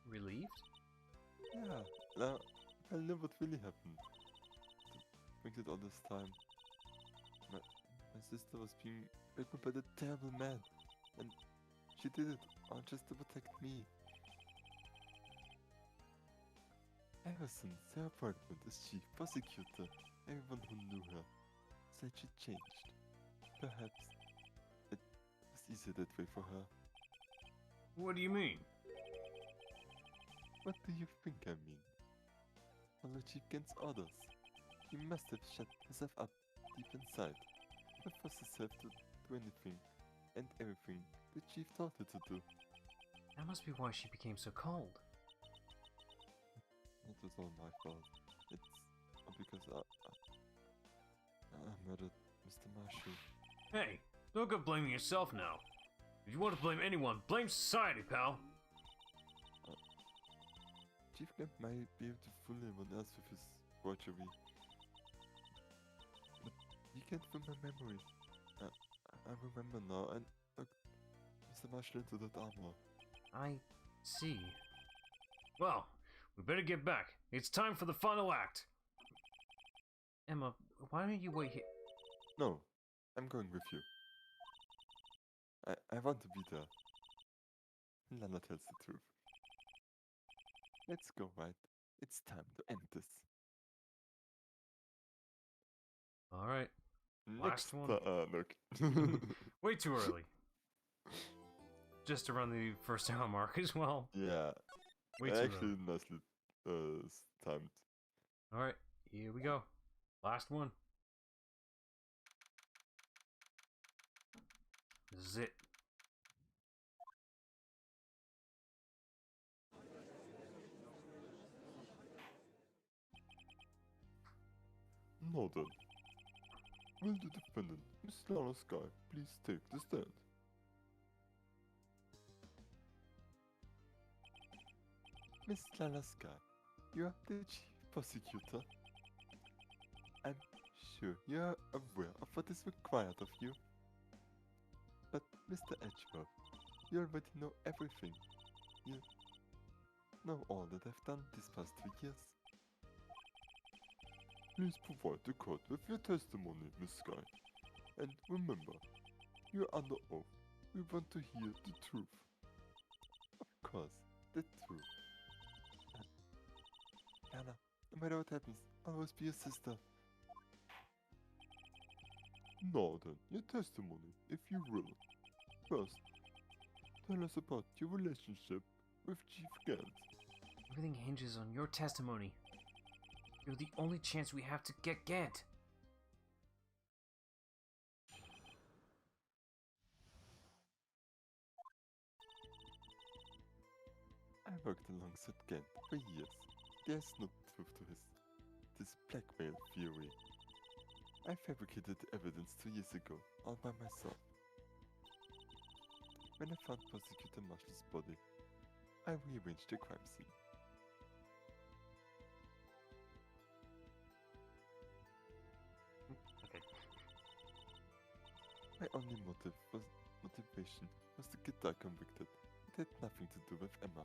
Relieved? Yeah, now I know what really happened. To bring it all this time. My sister was being raped by the terrible man. And she did it all just to protect me. Ever since her appointment as chief prosecutor, everyone who knew her said she changed. Perhaps it was easier that way for her. What do you mean? What do you think I mean? Follow Chief Gant's orders. She must have shut herself up deep inside, and forced herself to do anything and everything the chief told her to do. That must be why she became so cold. It was all my fault. It's all because I murdered Mr. Marshall. Hey, don't go blaming yourself now. If you want to blame anyone, blame society, pal. Chief Gant might be able to fool anyone else with his forgery. But you can't from my memory. I remember now, and look, Mr. Marshall into that armor. I see. Well, we better get back. It's time for the final act. Emma, why don't you wait here? No, I'm going with you. I want to be there. Lana tells the truth. Let's go, Wright. It's time to end this. Alright. Next Last one. look. Way too early. Just to run the first hour mark as well. Yeah. Way too Actually, early. nicely timed. Alright, here we go. Last one. This is it. Now then, will the defendant, Miss Lana Sky, please take the stand? Miss Lana Sky, you are the chief prosecutor. I'm sure you are aware of what is required of you. But Mr. Edgeworth, you already know everything. You know all that I've done these past 2 years. Please provide the court with your testimony, Miss Sky. And remember, you are under oath. We want to hear the truth. Of course, the truth. Anna, no matter what happens, I'll always be your sister. Now then, your testimony, if you will. First, tell us about your relationship with Chief Gant. Everything hinges on your testimony. You're the only chance we have to get Gant. I worked alongside Gant for years. There's no truth to this this blackmail theory. I fabricated the evidence 2 years ago, all by myself. When I found Prosecutor Marshall's body, I rearranged the crime scene. Okay. My only motivation was to get Doug convicted. It had nothing to do with Emma.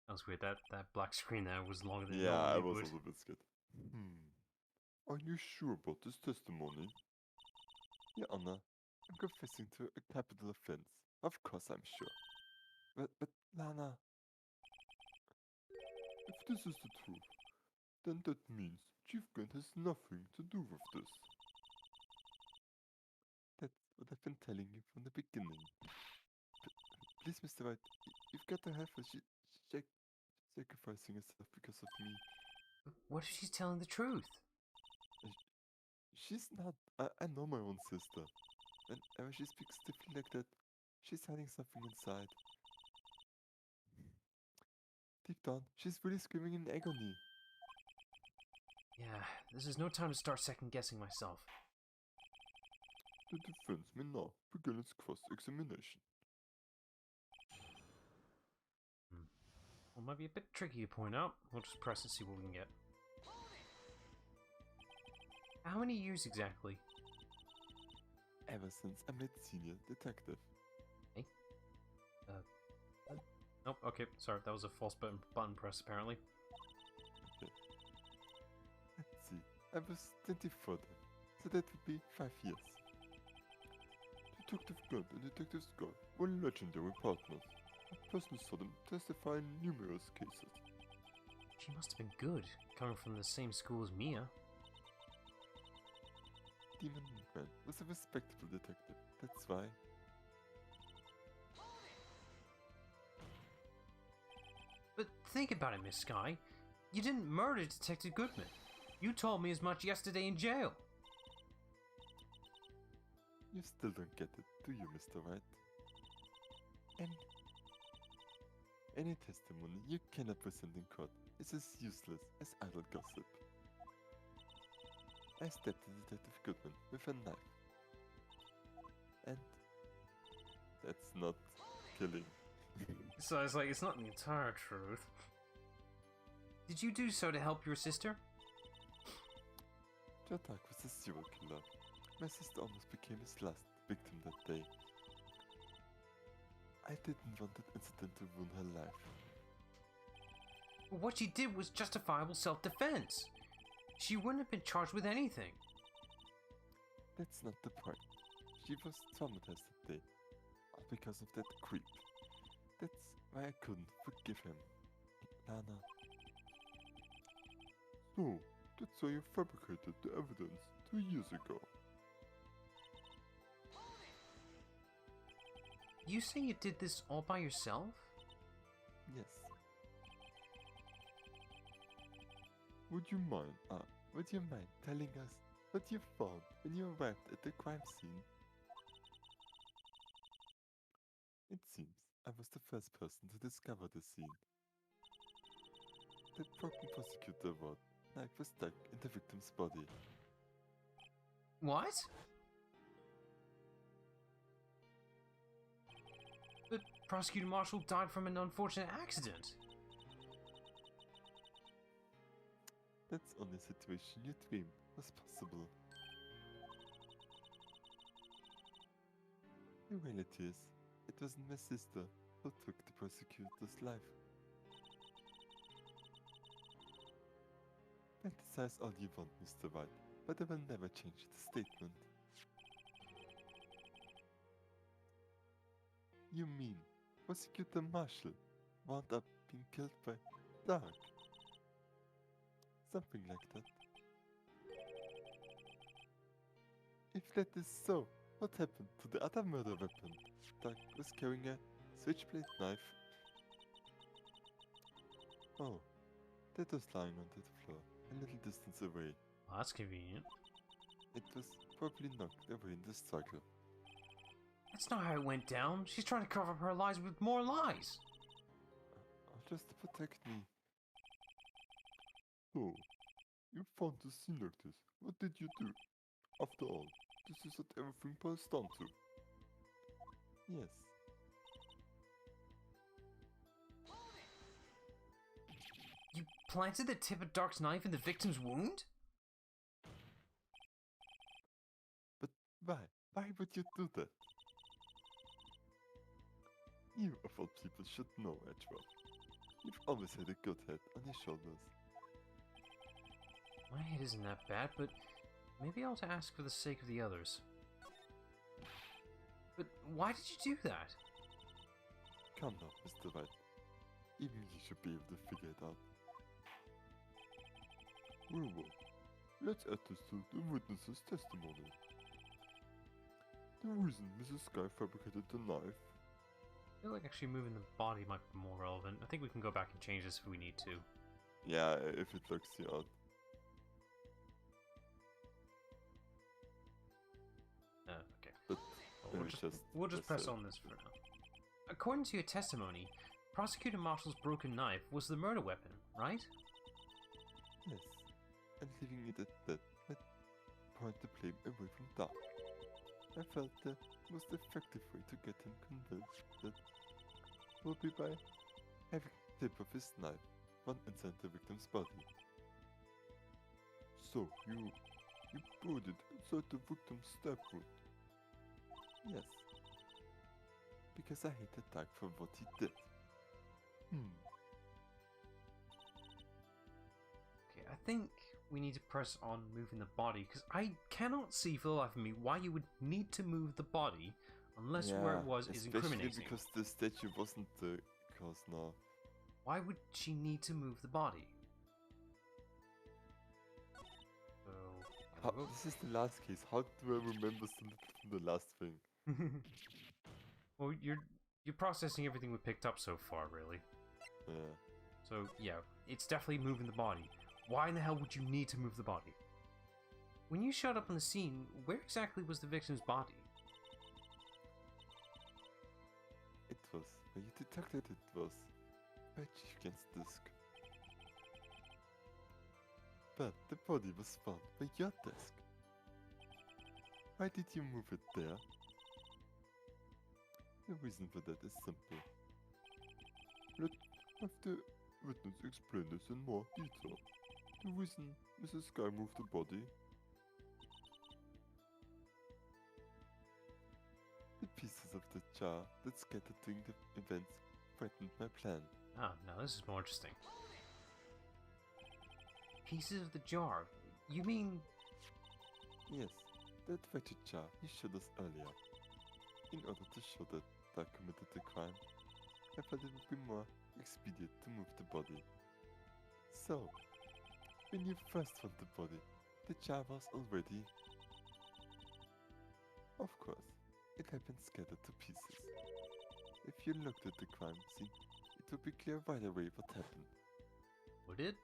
That was weird. That black screen there was longer than Yeah, I normally was would. also a bit scared. Are you sure about this testimony? Your Honor, I'm confessing to a capital offense. Of course I'm sure. But Lana... If this is the truth, then that means Chief Gant has nothing to do with this. That's what I've been telling you from the beginning. Please, Mr. Wright, you've got to have her. She's sacrificing herself because of me. What if she's telling the truth? She's not. I know my own sister. Whenever she speaks stiffly like that, she's hiding something inside. Deep down, she's really screaming in agony. Yeah, this is no time to start second-guessing myself. The defense may now begin its cross-examination. Well, might be a bit tricky to point out. We'll just press and see what we can get. How many years exactly? Ever since I met Senior Detective. Hey? Nope, okay, sorry, that was a false button press, apparently. Okay. Let's see. I was 24 then, so that would be 5 years. Detective Gant and Detective Scott were legendary partners. I personally saw them testify in numerous cases. She must have been good, coming from the same school as Mia. Demon Man was a respectable detective, that's why. But think about it, Miss Sky. You didn't murder Detective Goodman. You told me as much yesterday in jail. You still don't get it, do you, Mr. Wright? Any testimony you cannot present in court is as useless as idle gossip. I stabbed Detective Goodman with a knife. And that's not killing. So it's like, it's not the entire truth. Did you do so to help your sister? Joe Dark was a serial killer. My sister almost became his last victim that day. I didn't want that incident to ruin her life. What she did was justifiable self-defense. She wouldn't have been charged with anything. That's not the point. She was traumatized that day. All because of that creep. That's why I couldn't forgive him. Lana. So, that's why you fabricated the evidence 2 years ago. You say you did this all by yourself? Yes. Would you mind telling us what you found when you arrived at the crime scene? It seems I was the first person to discover the scene. The broken prosecutor rod knife was stuck in the victim's body. What? But Prosecutor Marshall died from an unfortunate accident. That's only a situation you dreamed was possible. The reality is, it wasn't my sister who took the prosecutor's life. Fantasize all you want, Mr. White, but I will never change the statement. You mean Prosecutor Marshall wound up being killed by Dark? Something like that. If that is so, what happened to the other murder weapon? Dark was carrying a switchblade knife. Oh, that was lying on the floor, a little distance away. Well, that's convenient. It was probably knocked away in the struggle. That's not how it went down. She's trying to cover up her lies with more lies. Just to protect me. So, you found the scene like this. What did you do? After all, this is what everything boils down to. Yes. You planted the tip of Dark's knife in the victim's wound? But why? Why would you do that? You of all people should know, Edgeworth. You've always had a good head on your shoulders. My head isn't that bad, but maybe I ought to ask for the sake of the others. But why did you do that? Come now, Mr. Wright. Even you should be able to figure it out. Well, let's add this to the witness's testimony. The reason Mrs. Sky fabricated the knife. I feel like actually moving the body might be more relevant. I think we can go back and change this if we need to. Yeah, if it looks you out. Okay. But We'll just press on this for now. According to your testimony, Prosecutor Marshall's broken knife was the murder weapon, right? Yes, and leaving it at that might point the blame away from Dark. I felt the most effective way to get him convinced that would be by having the tip of his knife run inside the victim's body. So you put it inside the victim's stab wound. Yes, because I hated Dark for what he did. Okay, I think we need to press on moving the body, because I cannot see for the life of me why you would need to move the body unless where it was is incriminating. Especially because the statue wasn't the cause now. Why would she need to move the body? So, This is the last case. How do I remember something from the last thing? well, you're processing everything we picked up so far, really. Yeah. So yeah, it's definitely moving the body. Why in the hell would you need to move the body? When you showed up on the scene, where exactly was the victim's body? It was where you detected it was by Chief Gant's desk. But the body was found by your desk. Why did you move it there? The reason for that is simple. Let's have the witness explain this in more detail. The reason Mrs. Sky moved the body. The pieces of the jar that scattered during the events threatened my plan. Ah, now this is more interesting. Pieces of the jar? You mean... Yes, that wretched jar you showed us earlier. In order to show that Dark committed the crime, I felt it would be more expedient to move the body. So, when you first found the body, the jar was already... Of course, it had been scattered to pieces. If you looked at the crime scene, it would be clear right away what happened. Would it?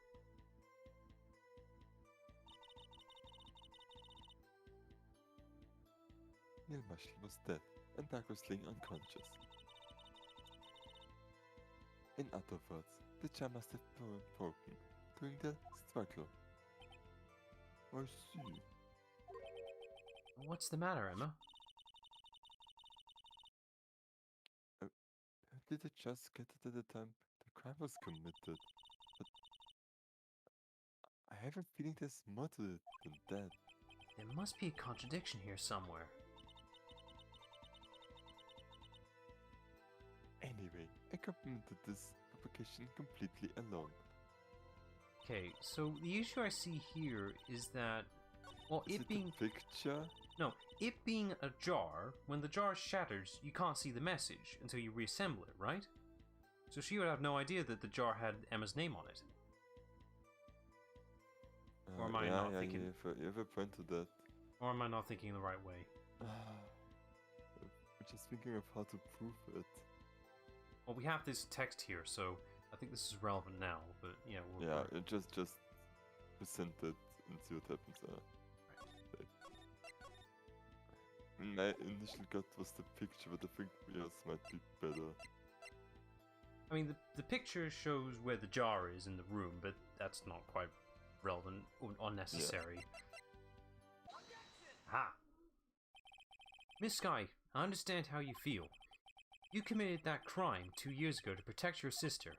Neil Marshall was dead, and Dark was laying unconscious. In other words, the jar must have been broken during the struggle. I see. What's the matter, Emma? Did it just get it at the time the crime was committed? But I have a feeling there's more to it than that. There must be a contradiction here somewhere. Anyway, I completed this application completely alone. Okay, so the issue I see here is that, well, Is it being... the picture? No, it being a jar, when the jar shatters, you can't see the message until you reassemble it, right? So she would have no idea that the jar had Emma's name on it. Or am I not thinking... You have a point to that. Or am I not thinking the right way? I'm just thinking of how to prove it. Well, we have this text here, so I think this is relevant now, but yeah, Just present it and see what happens. My initial gut was the picture, but I think yours might be better. I mean, the picture shows where the jar is in the room, but that's not quite relevant or unnecessary. Ha! Miss Sky, I understand how you feel. You committed that crime 2 years ago to protect your sister.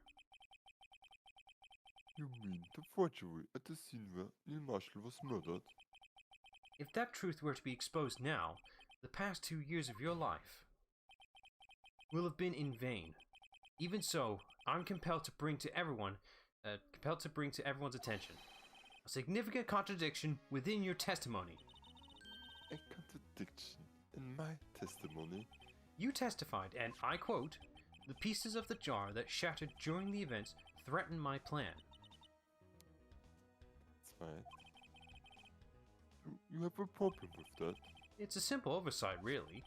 You mean the forgery at the scene where Neil Marshall was murdered? If that truth were to be exposed now, the past 2 years of your life will have been in vain. Even so, I'm compelled to bring to everyone's attention a significant contradiction within your testimony. A contradiction in my testimony? You testified, and I quote, "The pieces of the jar that shattered during the events threaten my plan." That's right. You have a problem with that? It's a simple oversight, really.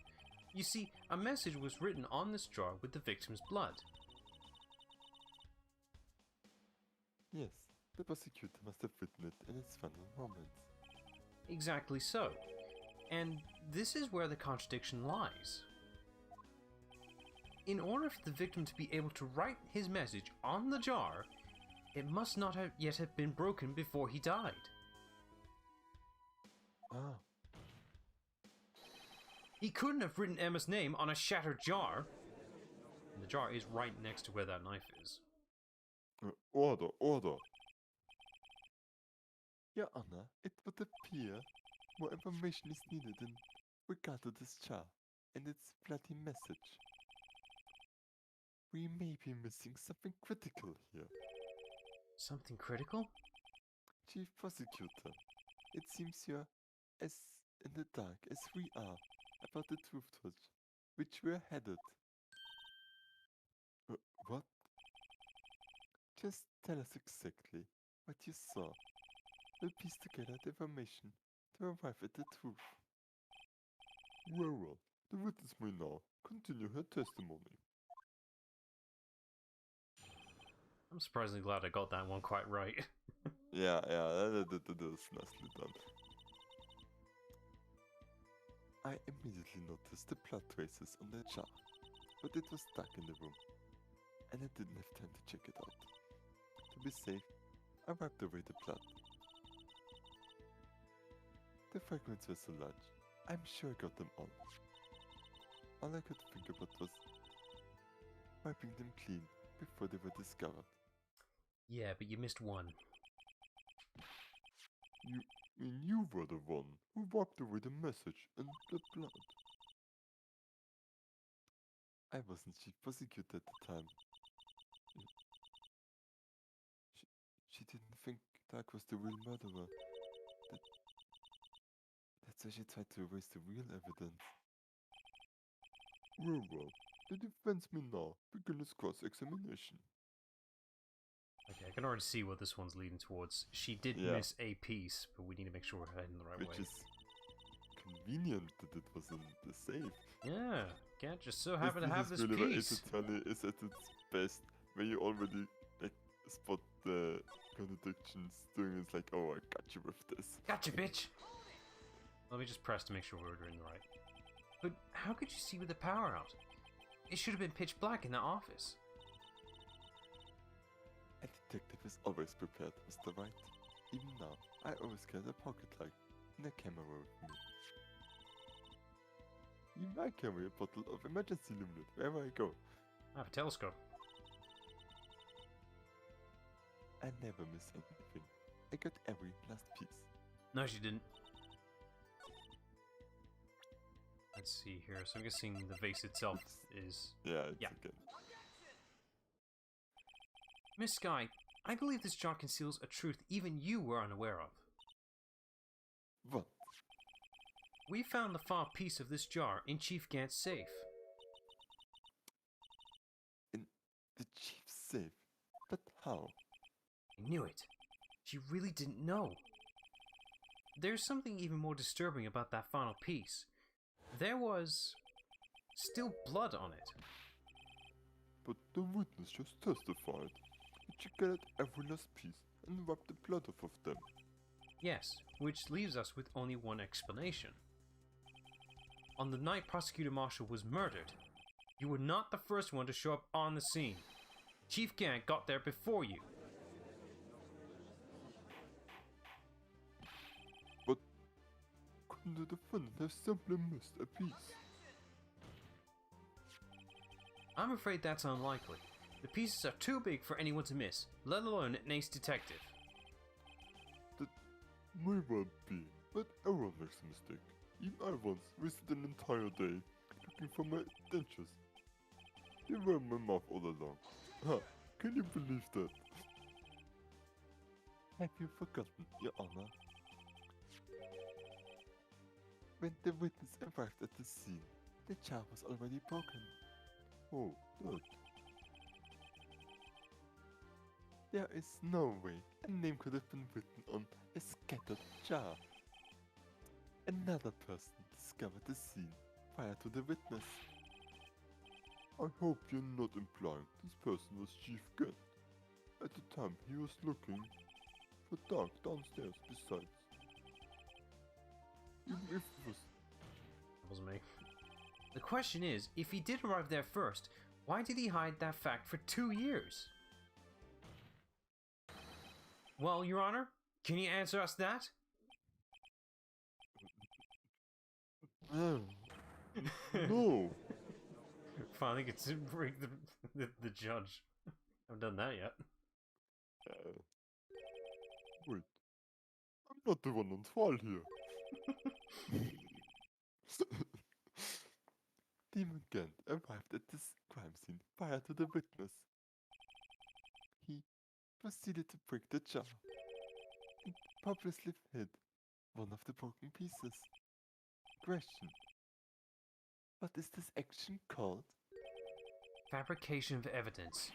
You see, a message was written on this jar with the victim's blood. Yes, the prosecutor must have written it in its final moments. Exactly so. And this is where the contradiction lies. In order for the victim to be able to write his message on the jar, it must not have yet have been broken before he died. Ah, He couldn't have written Emma's name on a shattered jar. And the jar is right next to where that knife is. order! Your Honor, it would appear more information is needed in regard to this jar and its bloody message. We may be missing something critical here. Something critical? Chief Prosecutor, it seems you're as in the dark as we are about the truth towards which we're headed. What? Just tell us exactly what you saw. We'll piece together the information to arrive at the truth. Very well. The witness may now continue her testimony. I'm surprisingly glad I got that one quite right. Yeah, that was nicely done. I immediately noticed the blood traces on the jar, but it was stuck in the room, and I didn't have time to check it out. To be safe, I wiped away the blood. The fragments were so large, I'm sure I got them all. All I could think about was wiping them clean before they were discovered. Yeah, but you missed one. You were the one who wiped away the message and the blood. I wasn't chief prosecutor at the time. She didn't think Doug was the real murderer. That's why she tried to erase the real evidence. Well, the defense may now begin its cross-examination. Okay, I can already see what this one's leading towards. She did miss a piece, but we need to make sure we're heading the right way. Which is convenient that it was in the safe. Yeah, Gant just so happened to have this really piece. Is at its best, where you already spot the contradictions doing it's like, oh, I got you with this. Gotcha, bitch! Let me just press to make sure we're doing the right. But how could you see with the power out? It should have been pitch black in the office. A detective is always prepared, Mr. Wright. Even now, I always carry a pocket light and a camera with me. Even I carry a bottle of emergency luminant wherever I go. I have a telescope. I never miss anything. I got every last piece. No, she didn't. Let's see here. So I'm guessing the vase itself is... Yeah, it's Yeah. again. Miss Sky, I believe this jar conceals a truth even you were unaware of. What? We found the file piece of this jar in Chief Gant's safe. In the chief's safe? But how? I knew it. She really didn't know. There's something even more disturbing about that final piece. There was still blood on it. But the witness just testified that she gathered every last piece and wiped the blood off of them. Yes, which leaves us with only one explanation. On the night Prosecutor Marshall was murdered, you were not the first one to show up on the scene. Chief Gant got there before you. defendant has simply missed a piece. I'm afraid that's unlikely. The pieces are too big for anyone to miss, let alone an ace detective. That may well be, but everyone makes a mistake. Even I once wasted an entire day looking for my dentures. They were in my mouth all along. Ha! Can you believe that? Have you forgotten, Your Honor? When the witness arrived at the scene, the jar was already broken. Oh, that. There is no way a name could have been written on a scattered jar. Another person discovered the scene prior to the witness. I hope you're not implying this person was Chief Gant. At the time he was looking for Dark downstairs besides. Even if it was... That was me. The question is, if he did arrive there first, why did he hide that fact for 2 years? Well, Your Honor, can you answer us that? No! Finally gets to break the judge. I haven't done that yet. Wait. I'm not the one on trial here. Demon Gant arrived at this crime scene prior to the witness. He proceeded to break the jar and purposely hid one of the broken pieces. Question. What is this action called? Fabrication of evidence.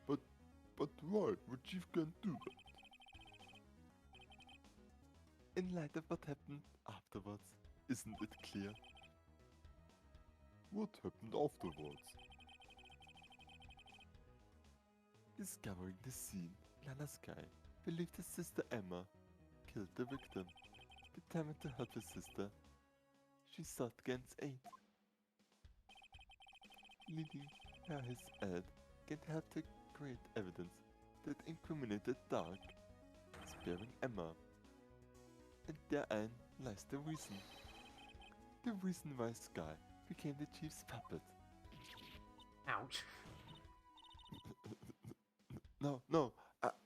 But why would Chief Gant do that? In light of what happened afterwards, isn't it clear? What happened afterwards? Discovering the scene, Lana Sky believed his sister Emma killed the victim. Determined to help his sister, she sought Gant's aid. Leading her his ad, Gant helped her create evidence that incriminated Dark, sparing Emma. And therein lies the reason. The reason why Sky became the chief's puppet. Ouch. No,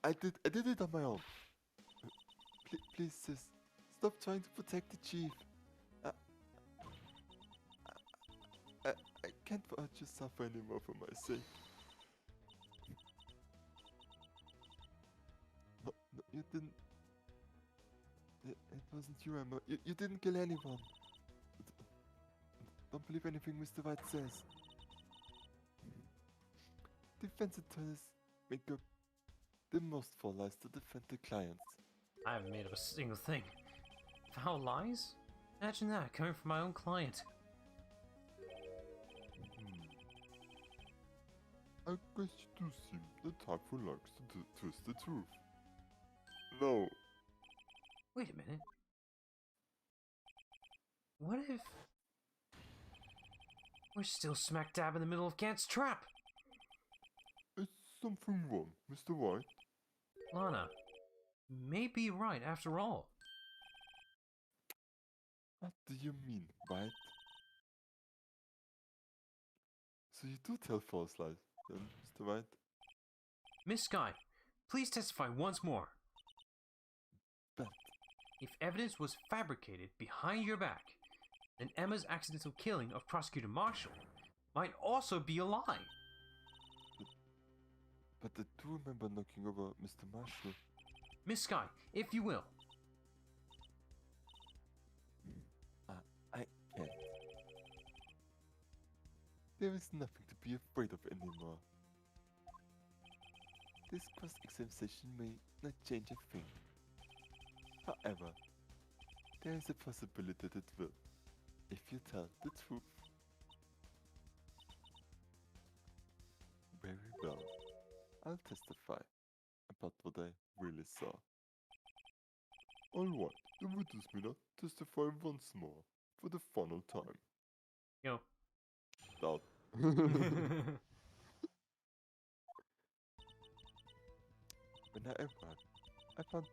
I did it on my own. Please, sis, stop trying to protect the chief. I can't watch you suffer anymore for my sake. No, you didn't. It wasn't you, Emma. You didn't kill anyone. Don't believe anything Mr. Wright says. Defense attorneys make up the most foul lies to defend their clients. I haven't made up a single thing. Foul lies? Imagine that, coming from my own client. I guess you do seem the type who likes to twist the truth. No. Wait a minute. What if... we're still smack dab in the middle of Gant's trap? Is something wrong, Mr. White? Lana may be right after all. What do you mean, White? So you do tell false lies, then, Mr. White? Miss Sky, please testify once more. But If evidence was fabricated behind your back, then Emma's accidental killing of Prosecutor Marshall might also be a lie. But I do remember knocking over Mr. Marshall. Miss Sky, if you will. I can't. There is nothing to be afraid of anymore. This cross-examination may not change a thing. However, there is a possibility that it will, if you tell the truth. Very well. I'll testify about what I really saw. Alright, the witness may not testify once more, for the final time. Yo. Doubt. When I arrived, I found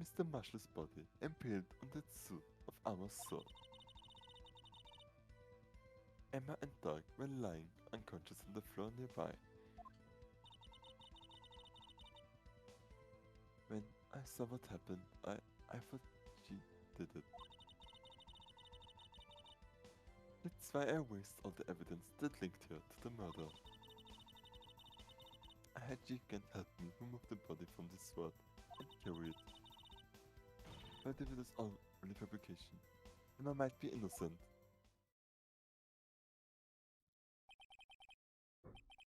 Mr. Marshall's body impaled on the suit of armor's sword. Emma and Doug were lying unconscious on the floor nearby. When I saw what happened, I thought she did it. That's why I erased all the evidence that linked her to the murder. I had Gant help me remove the body from the sword and carry it. But if it is all only fabrication, Emma might be innocent.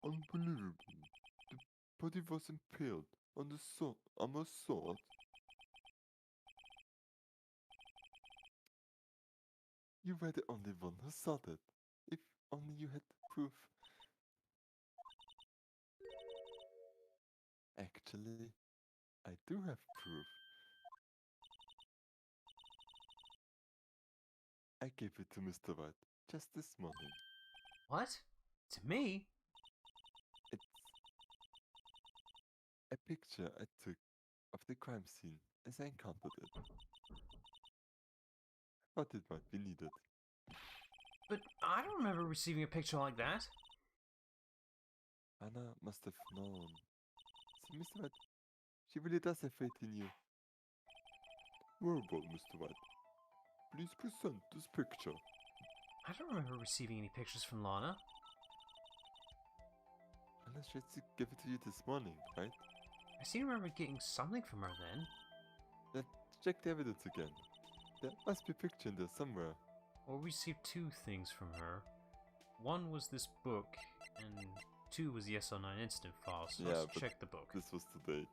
Unbelievable. The body was impaled on the armor's sword. You were the only one who saw that. If only you had proof. Actually, I do have proof. I gave it to Mr. Wright just this morning. What? To me? It's a picture I took of the crime scene as I encountered it. I thought it might be needed. But I don't remember receiving a picture like that. Anna must have known. See, Mr. Wright, she really does have faith in you. Well, Mr. Wright, please present this picture. I don't remember receiving any pictures from Lana. Unless she gave it to you this morning, right? I seem to remember getting something from her then. Let's check the evidence again. There must be a picture in there somewhere. Well, we received two things from her. One was this book, and two was the SO9 incident file, so Yeah, let's but check the book. This was today.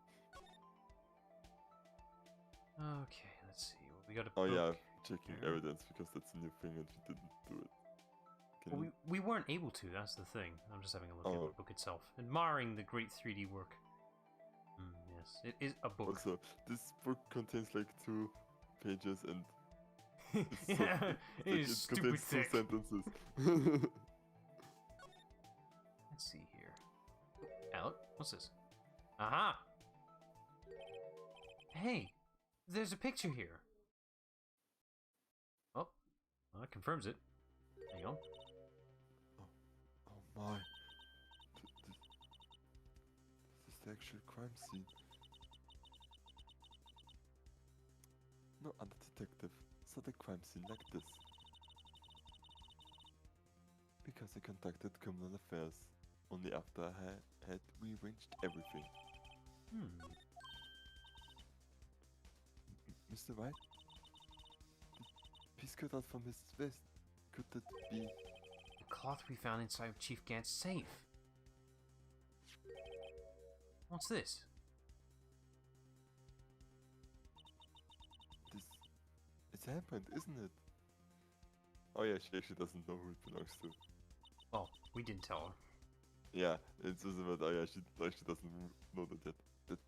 Okay, let's see. Well, we got a Oh book. yeah, checking there. evidence because that's a new thing and she didn't do it. Can Well, you... we weren't able to, that's the thing. I'm just having a look at Oh. the book itself. Admiring the great 3D work. Yes, it is a book. Also, this book contains like 2 pages and Yeah, like, it is stupid contains 2 thick. sentences. Let's see here. Alec, what's this? Aha! Hey, there's a picture here. Oh, well, that confirms it. Hang on. Oh my. This is the actual crime scene. No other detective saw the crime scene like this. Because I conducted criminal affairs only after I had rearranged everything. Mr. Wright? The piece cut out from his vest. Could that be... The cloth we found inside of Chief Gant's safe. What's this? It's a handprint, isn't it? Oh yeah, she actually doesn't know who it belongs to. Oh, we didn't tell her. Yeah, it's just about, oh yeah, she actually doesn't know that yet. That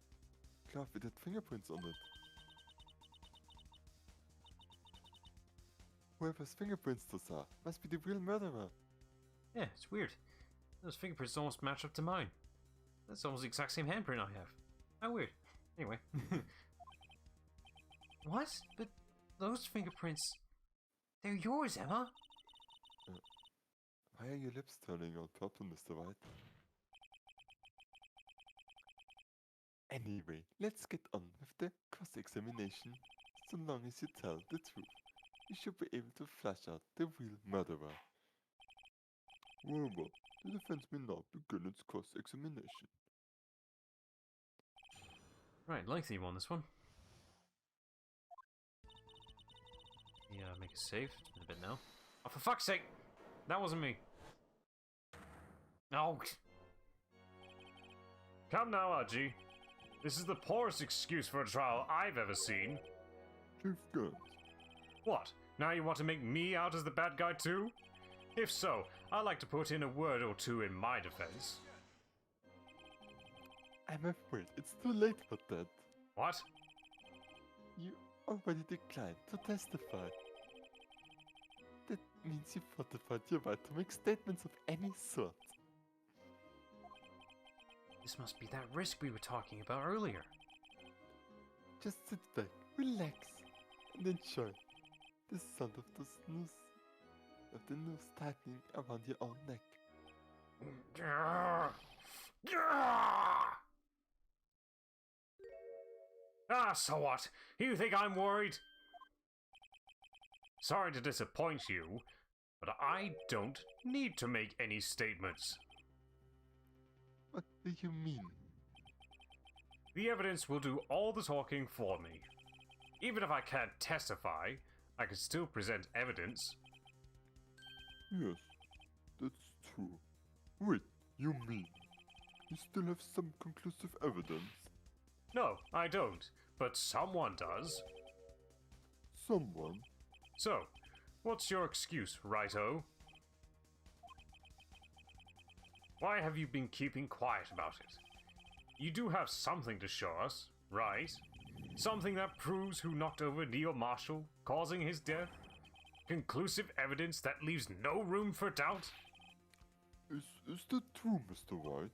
cloth with that fingerprints on it. Whoever's fingerprints those are must be the real murderer. Yeah, it's weird. Those fingerprints almost match up to mine. That's almost the exact same handprint I have. How weird. Anyway. What? But those fingerprints... They're yours, Emma. Why are your lips turning all purple, Mr. White? Anyway, let's get on with the cross-examination. So long as you tell the truth, you should be able to flush out the real murderer. Well, the defense may now begin its cross-examination. Right, lengthy one, this one. Yeah, make a save. It's been a bit now. Oh, for fuck's sake! That wasn't me. No. Come now, Archie. This is the poorest excuse for a trial I've ever seen. Chief Gant. What? Now you want to make me out as the bad guy too? If so, I'd like to put in a word or two in my defense. I'm afraid it's too late for that. What? You already declined to testify. That means you fortified your right to make statements of any sort. This must be that risk we were talking about earlier. Just sit back, relax, and enjoy the sound of the noose tightening around your own neck. Ah, so what? You think I'm worried? Sorry to disappoint you, but I don't need to make any statements. What do you mean? The evidence will do all the talking for me. Even if I can't testify, I can still present evidence. Yes, that's true. Wait, you mean you still have some conclusive evidence? No, I don't, but someone does. Someone? So, what's your excuse, Righto? Why have you been keeping quiet about it? You do have something to show us, right? Something that proves who knocked over Neil Marshall, causing his death? Conclusive evidence that leaves no room for doubt? Is that true, Mr. Wright?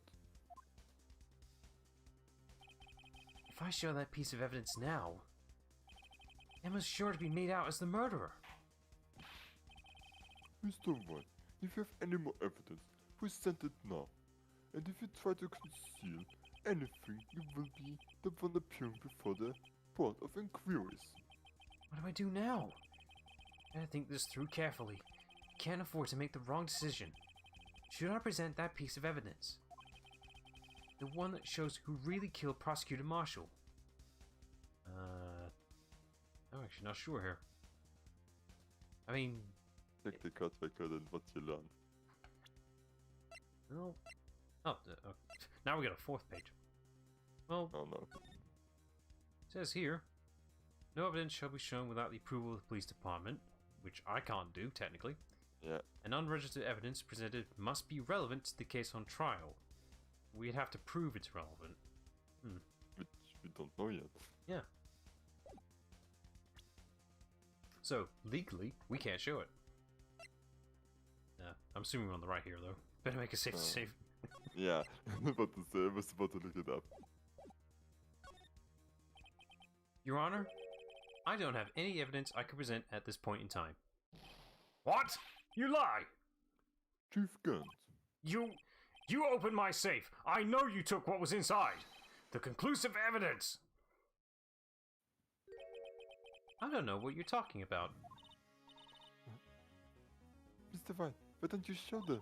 If I show that piece of evidence now, Emma's sure to be made out as the murderer. Mr. Wright, if you have any more evidence, present it now. And if you try to conceal anything, you will be the one appearing before the Board of Inquiries. What do I do now? I gotta think this through carefully. Can't afford to make the wrong decision. Should I present that piece of evidence? The one that shows who really killed Prosecutor Marshall? I'm actually not sure here. I mean, Check the card record and what you learned. well... Oh, now we got a fourth page. Well, Oh no. it says here, no evidence shall be shown without the approval of the police department, which I can't do, technically. Yeah. And unregistered evidence presented must be relevant to the case on trial. We'd have to prove it's relevant. Which we don't know yet. Yeah. So, legally, we can't show it. I'm assuming we're on the right here, though. Better make a safe save. Yeah, I was about to say, I was about to look it up. Your Honor, I don't have any evidence I could present at this point in time. What? You lie! Chief Gant, You opened my safe! I know you took what was inside! The conclusive evidence! I don't know what you're talking about. Mr. Wright, why don't you show them?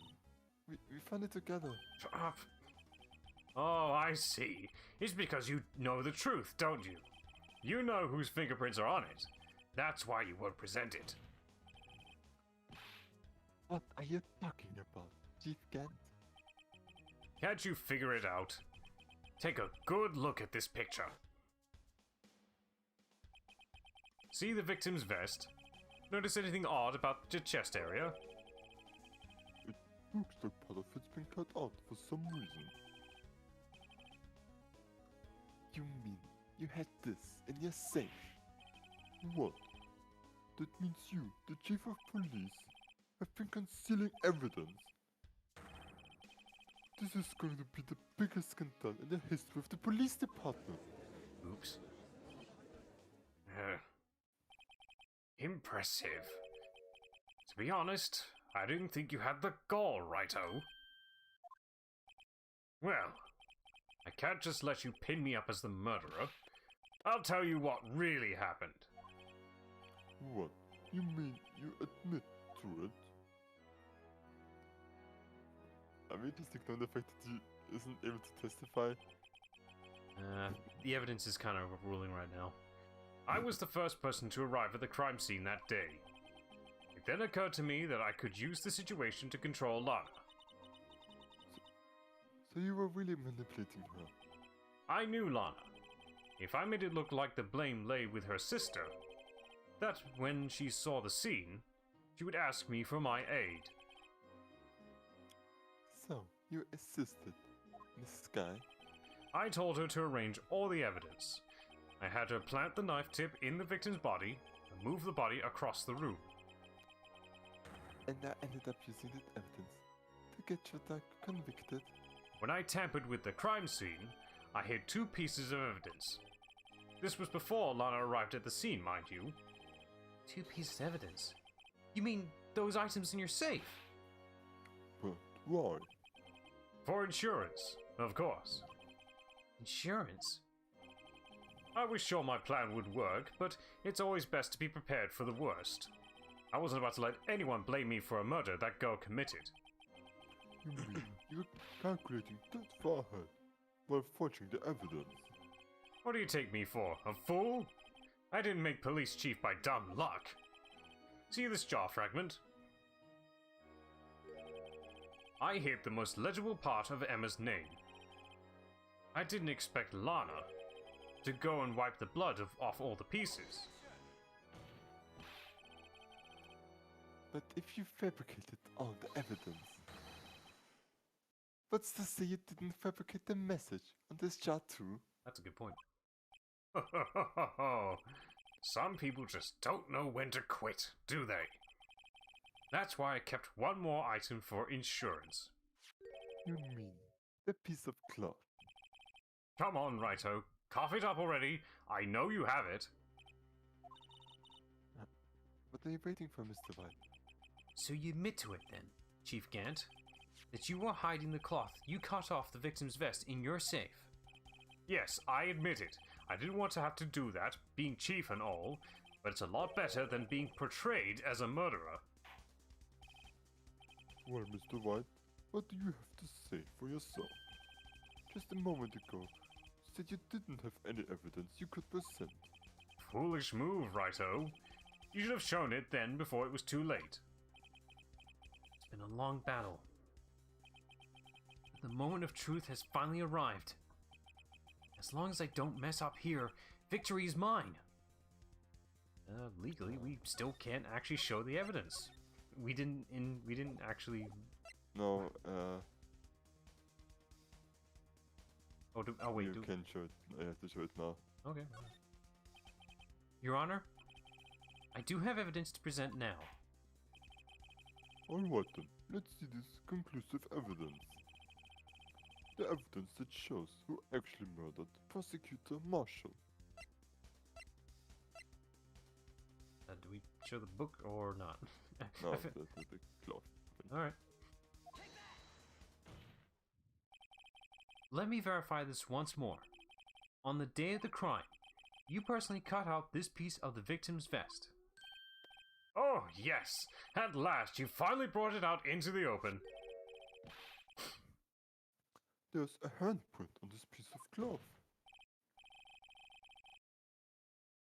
We found it together. Shut up. Oh, I see. It's because you know the truth, don't you? You know whose fingerprints are on it. That's why you won't present it. What are you talking about, Chief Gant? Can't you figure it out? Take a good look at this picture. See the victim's vest? Notice anything odd about the chest area? It looks like part of it's been cut out for some reason. You mean you had this in your safe? What? That means you, the Chief of Police, have been concealing evidence. This is going to be the biggest scandal in the history of the police department. Oops. Impressive. To be honest, I didn't think you had the gall, Righto. Well, I can't just let you pin me up as the murderer. I'll tell you what really happened. What? You mean you admit to it? I mean, just ignore the fact that he isn't able to testify. The evidence is kind of overruling right now. I was the first person to arrive at the crime scene that day. It then occurred to me that I could use the situation to control Lana. So you were really manipulating her. I knew Lana. If I made it look like the blame lay with her sister, that when she saw the scene, she would ask me for my aid. So, you assisted Miss Sky? I told her to arrange all the evidence. I had her plant the knife tip in the victim's body and move the body across the room. And I ended up using that evidence to get your dog convicted. When I tampered with the crime scene, I hid two pieces of evidence. This was before Lana arrived at the scene, mind you. 2 pieces of evidence? You mean those items in your safe? But why? For insurance, of course. Insurance? I was sure my plan would work, but it's always best to be prepared for the worst. I wasn't about to let anyone blame me for a murder that girl committed. You mean you're calculating that far ahead while forging the evidence? What do you take me for, a fool? I didn't make police chief by dumb luck. See this jar fragment? I hid the most legible part of Emma's name. I didn't expect Lana to go and wipe the blood off all the pieces. But if you fabricated all the evidence, what's to say you didn't fabricate the message on this jar too? That's a good point. Some people just don't know when to quit, do they? That's why I kept one more item for insurance. You mean the piece of cloth? Come on, Righto. Cough it up already. I know you have it. What are you waiting for, Mr. White? So you admit to it then, Chief Gant, that you were hiding the cloth you cut off the victim's vest in your safe. Yes, I admit it. I didn't want to have to do that, being chief and all, but it's a lot better than being portrayed as a murderer. Well, Mr. White, what do you have to say for yourself? Just a moment ago, you said you didn't have any evidence you could present. Foolish move, Righto. You should have shown it then before it was too late. It's been a long battle. But the moment of truth has finally arrived. As long as I don't mess up here, victory is mine. Legally, we still can't actually show the evidence. We didn't actually. No, Oh wait, you can show it. I have to show it now. Okay. Your Honor, I do have evidence to present now. Alright then, let's see this conclusive evidence. The evidence that shows who actually murdered Prosecutor Marshall. Do we show the book or not? No, the cloth. Alright. Let me verify this once more. On the day of the crime, you personally cut out this piece of the victim's vest. Oh, yes! At last, you finally brought it out into the open. There's a handprint on this piece of cloth.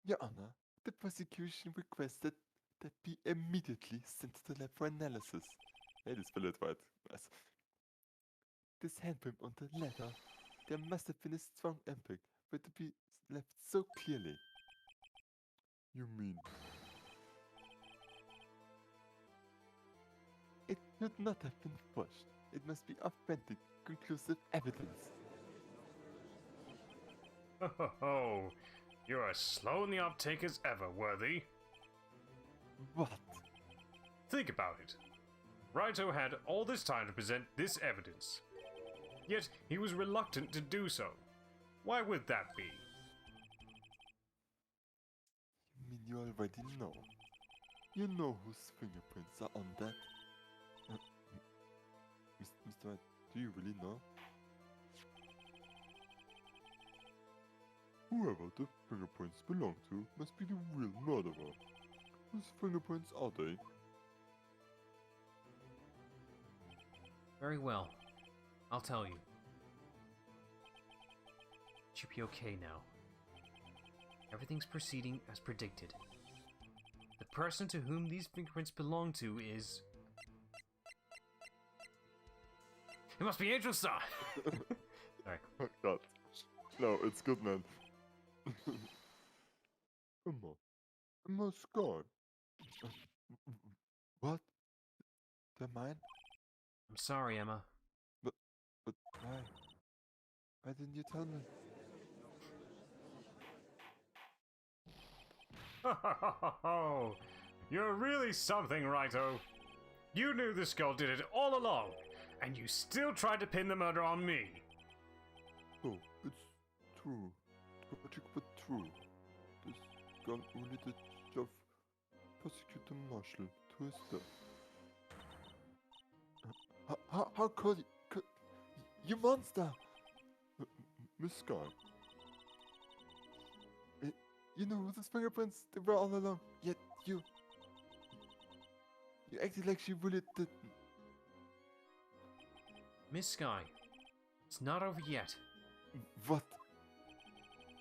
Your Honor, the prosecution requested that be immediately sent to the lab for analysis. Hey, this will it right. Nice. This handprint on the leather, there must have been a strong impact for it to be left so clearly. You mean? It could not have been forged. It must be authentic, conclusive evidence. Oh, you're as slow in the uptake as ever, Worthy. What? Think about it. Righto had all this time to present this evidence. Yet he was reluctant to do so. Why would that be? You mean you already know? You know whose fingerprints are on that? Mr. Wright, do you really know? Whoever the fingerprints belong to must be the real murderer. Whose fingerprints are they? Very well. I'll tell you. It should be okay now. Everything's proceeding as predicted. The person to whom these fingerprints belong to is... It must be Angel Star! Sorry. Oh God. No, it's good, man. Emma Sky. What? They're mine? I'm sorry, Emma. But why? Why didn't you tell me? You're really something, Righto. You knew this girl did it all along, and you still tried to pin the murder on me. Oh, it's true. Tragic but true. This girl only did job prosecutor Marshall to his death. How could you monster? Miss Sky. You know the fingerprints, they were all along, yet you acted like she really did. Miss Sky, it's not over yet. What?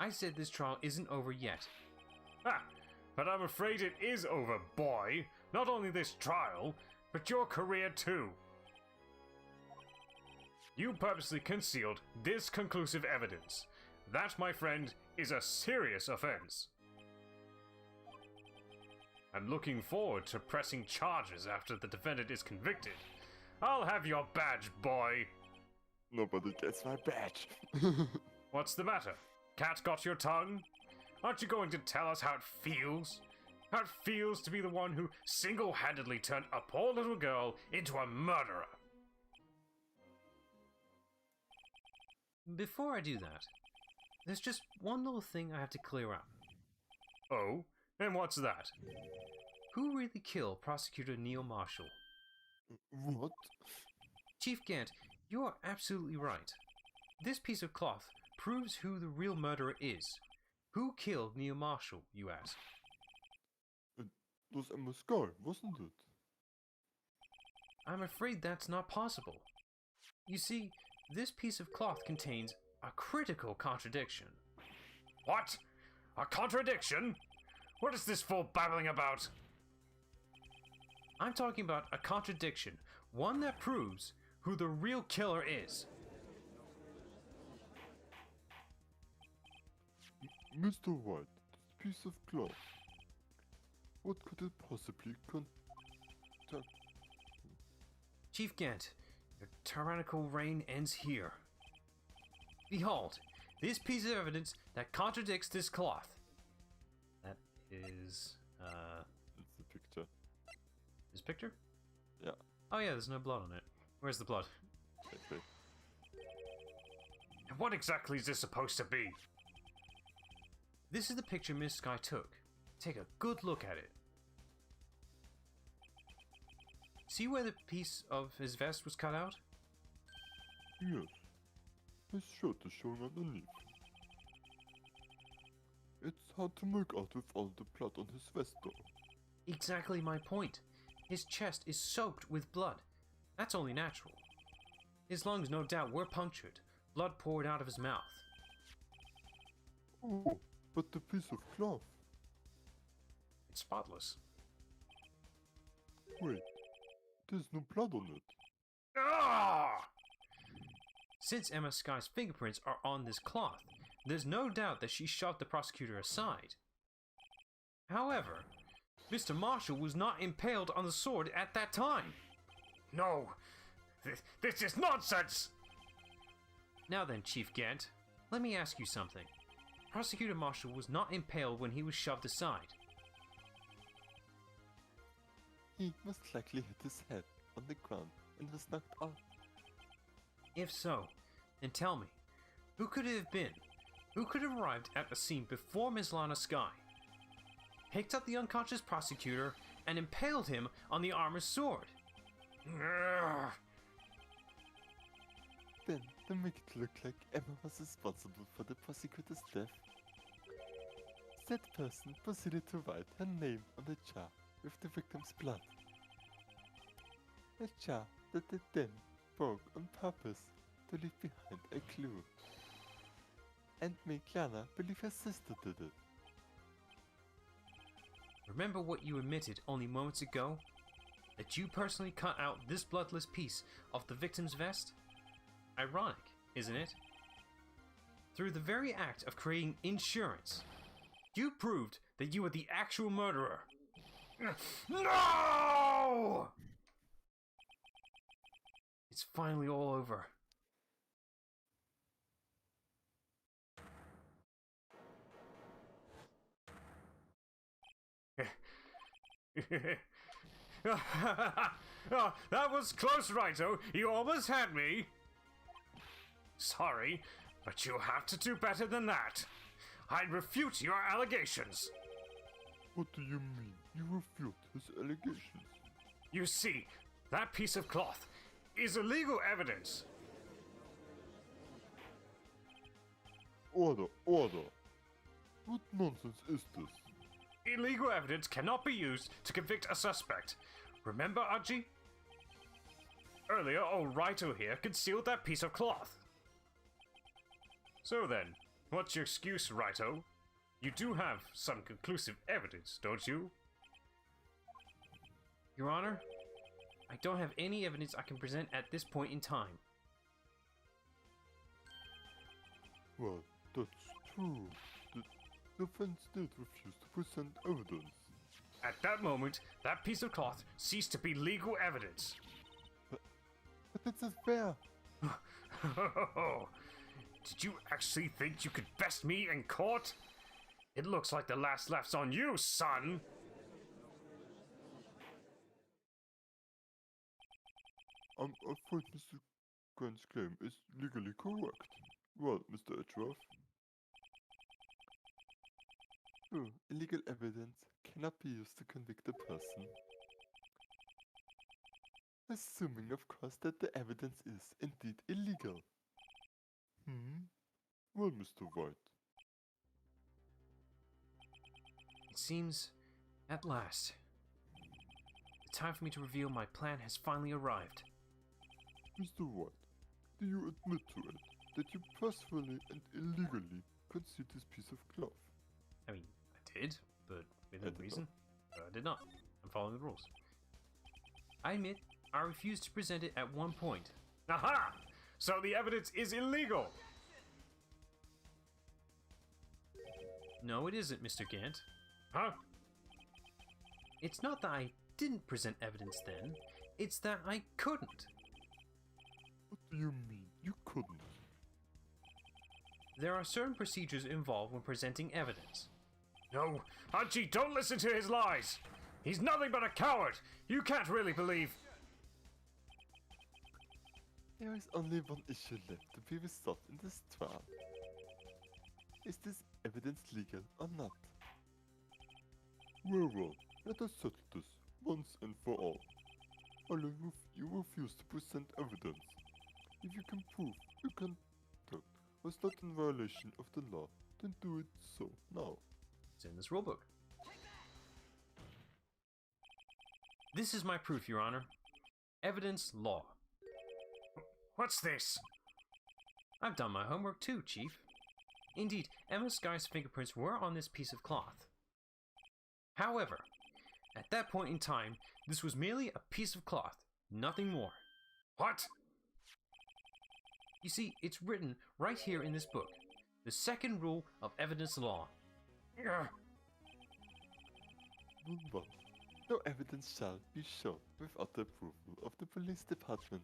I said this trial isn't over yet. Ah, but I'm afraid it is over, boy. Not only this trial, but your career too. You purposely concealed this conclusive evidence. That, my friend, is a serious offense. I'm looking forward to pressing charges after the defendant is convicted. I'll have your badge, boy. Nobody gets my badge. What's the matter? Cat got your tongue? Aren't you going to tell us how it feels? How it feels to be the one who single-handedly turned a poor little girl into a murderer? Before I do that, there's just one little thing I have to clear up. Oh? And what's that? Who really killed Prosecutor Neil Marshall? What? Chief Gant, you are absolutely right. This piece of cloth proves who the real murderer is. Who killed Neil Marshall, you ask? It was Emma Scar, wasn't it? I'm afraid that's not possible. You see, this piece of cloth contains a critical contradiction. What? A contradiction? What is this fool babbling about? I'm talking about a contradiction, one that proves who the real killer is. Mr. White, this piece of cloth. What could it possibly contain? Chief Gant, your tyrannical reign ends here. Behold, this piece of evidence that contradicts this cloth. That is, It's a picture. this picture? Yeah. Oh yeah, there's no blood on it. Where's the blood? Okay. And what exactly is this supposed to be? This is the picture Miss Sky took. Take a good look at it. See where the piece of his vest was cut out? Yes. His shirt is showing underneath. It's hard to make out with all the blood on his vest though. Exactly my point. His chest is soaked with blood. That's only natural. His lungs no doubt were punctured. Blood poured out of his mouth. Oh, but the piece of cloth. It's spotless. Wait, there's no blood on it. Ah! Since Emma Sky's fingerprints are on this cloth, there's no doubt that she shoved the prosecutor aside. However, Mr. Marshall was not impaled on the sword at that time. No! This is nonsense! Now then, Chief Gant, let me ask you something. Prosecutor Marshall was not impaled when he was shoved aside. He most likely hit his head on the ground and was knocked out. If so, then tell me, who could it have been? Who could have arrived at the scene before Ms. Lana Sky, picked up the unconscious prosecutor, and impaled him on the armor's sword? Then, to make it look like Emma was responsible for the prosecutor's death, said person proceeded to write her name on the jar with the victim's blood. A jar that they then broke on purpose to leave behind a clue, and make Lana believe her sister did it. Remember what you admitted only moments ago? That you personally cut out this bloodless piece of the victim's vest? Ironic, isn't it? Through the very act of creating insurance, you proved that you were the actual murderer. No! It's finally all over. Oh, that was close, Righto. You almost had me. Sorry, but you'll have to do better than that. I refute your allegations. What do you mean? You refute his allegations? You see, that piece of cloth is illegal evidence. Order, order! What nonsense is this? Illegal evidence cannot be used to convict a suspect. Remember, Archie? Earlier, old Wright here concealed that piece of cloth. So then, what's your excuse, Wright-O? You do have some conclusive evidence, don't you? Your Honor, I don't have any evidence I can present at this point in time. Well, that's true. The defense did refuse to present evidence. At that moment, that piece of cloth ceased to be legal evidence. But that's not fair. Did you actually think you could best me in court? It looks like the last laugh's on you, son! I'm afraid Mr. Grant's claim is legally correct. Well, Mr. Edgeworth. Oh, illegal evidence cannot be used to convict a person. Assuming, of course, that the evidence is indeed illegal. Well, Mr. Wright. It seems, at last, the time for me to reveal my plan has finally arrived. Mr. Wright, do you admit to it that you purposefully and illegally concealed this piece of cloth? I mean, I did, but within I did reason. I did not. I'm following the rules. I admit, I refused to present it at one point. Aha! So the evidence is illegal! No, it isn't, Mr. Gant. Huh? It's not that I didn't present evidence then, it's that I couldn't. What do you mean, you couldn't? There are certain procedures involved when presenting evidence. No, Archie, don't listen to his lies! He's nothing but a coward! You can't really believe... There is only one issue left to be resolved in this trial. Is this evidence legal or not? Well, let us settle this once and for all. Although you refuse to present evidence, if you can prove your conduct was not in violation of the law, then do it so now. It's in this rulebook. This is my proof, Your Honor. Evidence law. What's this? I've done my homework too, Chief. Indeed, Emma Sky's fingerprints were on this piece of cloth. However, at that point in time, this was merely a piece of cloth, nothing more. What? You see, it's written right here in this book. The second rule of evidence law. Rule 1. No evidence shall be shown without the approval of the police department.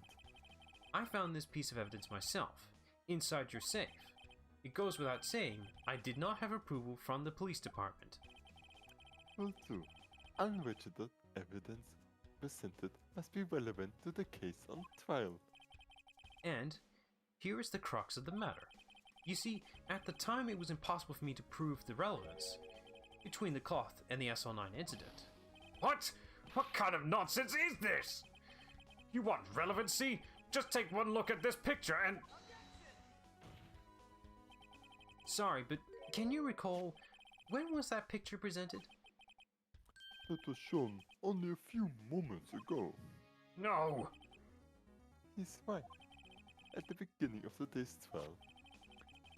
I found this piece of evidence myself, inside your safe. It goes without saying, I did not have approval from the police department. Rule 2. Unregistered evidence presented must be relevant to the case on trial. And here is the crux of the matter. You see, at the time it was impossible for me to prove the relevance between the cloth and the SL9 incident. What? What kind of nonsense is this? You want relevancy? Just take one look at this picture and... Sorry, but can you recall, when was that picture presented? It was shown only a few moments ago. No! He's right. At the beginning of the day's trial,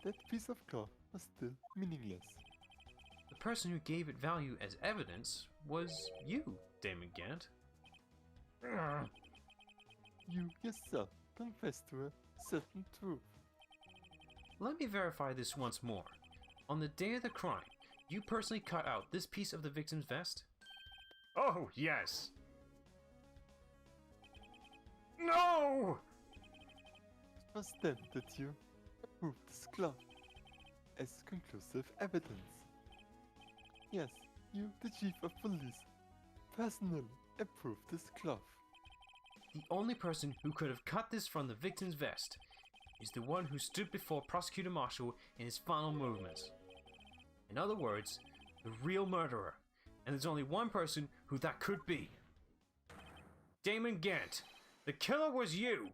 that piece of cloth was still meaningless. The person who gave it value as evidence was you, Damon Gant. You yourself confessed to a certain truth. Let me verify this once more. On the day of the crime, you personally cut out this piece of the victim's vest? Oh, yes. No! It was then that you approved this cloth as conclusive evidence. Yes, you, the chief of police, personally approved this cloth. The only person who could have cut this from the victim's vest is the one who stood before Prosecutor Marshall in his final movements. In other words, the real murderer. And there's only one person who that could be. Damon Gant. The killer was you!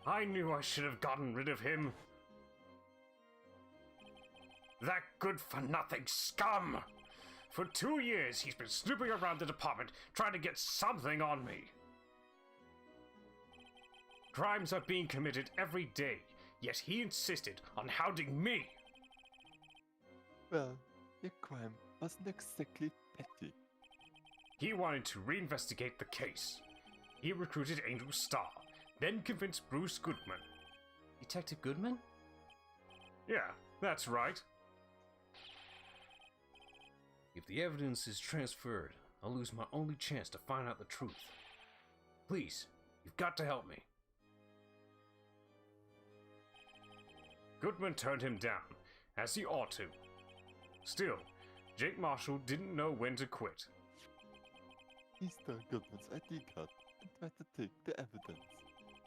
I knew I should have gotten rid of him. That good-for-nothing scum! For 2 years, he's been snooping around the department, trying to get something on me. Crimes are being committed every day, yet he insisted on hounding me. Well, your crime wasn't exactly petty. He wanted to reinvestigate the case. He recruited Angel Starr, then convinced Bruce Goodman. Detective Goodman? Yeah, that's right. If the evidence is transferred, I'll lose my only chance to find out the truth. Please, you've got to help me. Goodman turned him down, as he ought to. Still, Jake Marshall didn't know when to quit. He stole Goodman's ID card and tried to take the evidence.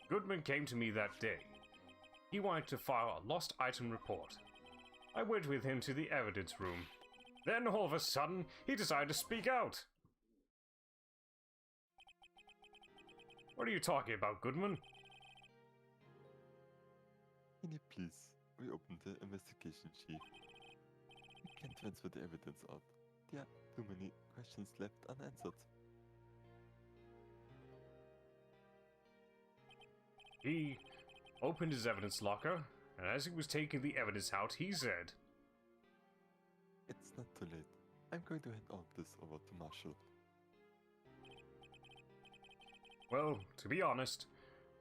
Goodman came to me that day. He wanted to file a lost item report. I went with him to the evidence room. Then all of a sudden, he decided to speak out. What are you talking about, Goodman? Can you please reopen the investigation, Chief? We can't transfer the evidence out. There are too many questions left unanswered. He opened his evidence locker, and as he was taking the evidence out, he said, It's not too late. I'm going to hand all this over to Marshall. Well, to be honest,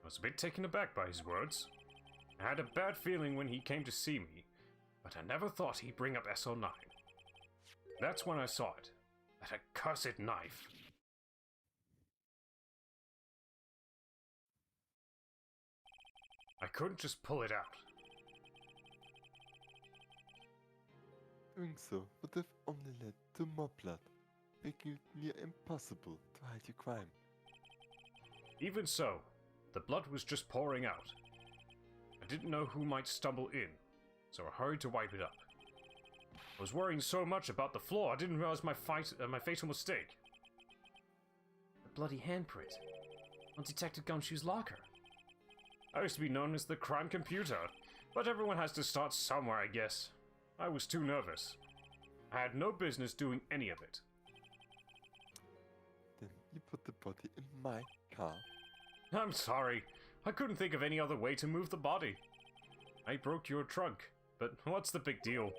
I was a bit taken aback by his words. I had a bad feeling when he came to see me, but I never thought he'd bring up SO9. That's when I saw it. That accursed knife. I couldn't just pull it out. Doing so would have only led to more blood, making it near impossible to hide your crime. Even so, the blood was just pouring out. I didn't know who might stumble in, so I hurried to wipe it up. I was worrying so much about the floor, I didn't realize my fatal mistake. A bloody handprint on Detective Gumshoe's locker. I used to be known as the crime computer, but everyone has to start somewhere, I guess. I was too nervous. I had no business doing any of it. Then you put the body in my car. I'm sorry. I couldn't think of any other way to move the body. I broke your trunk, but what's the big deal?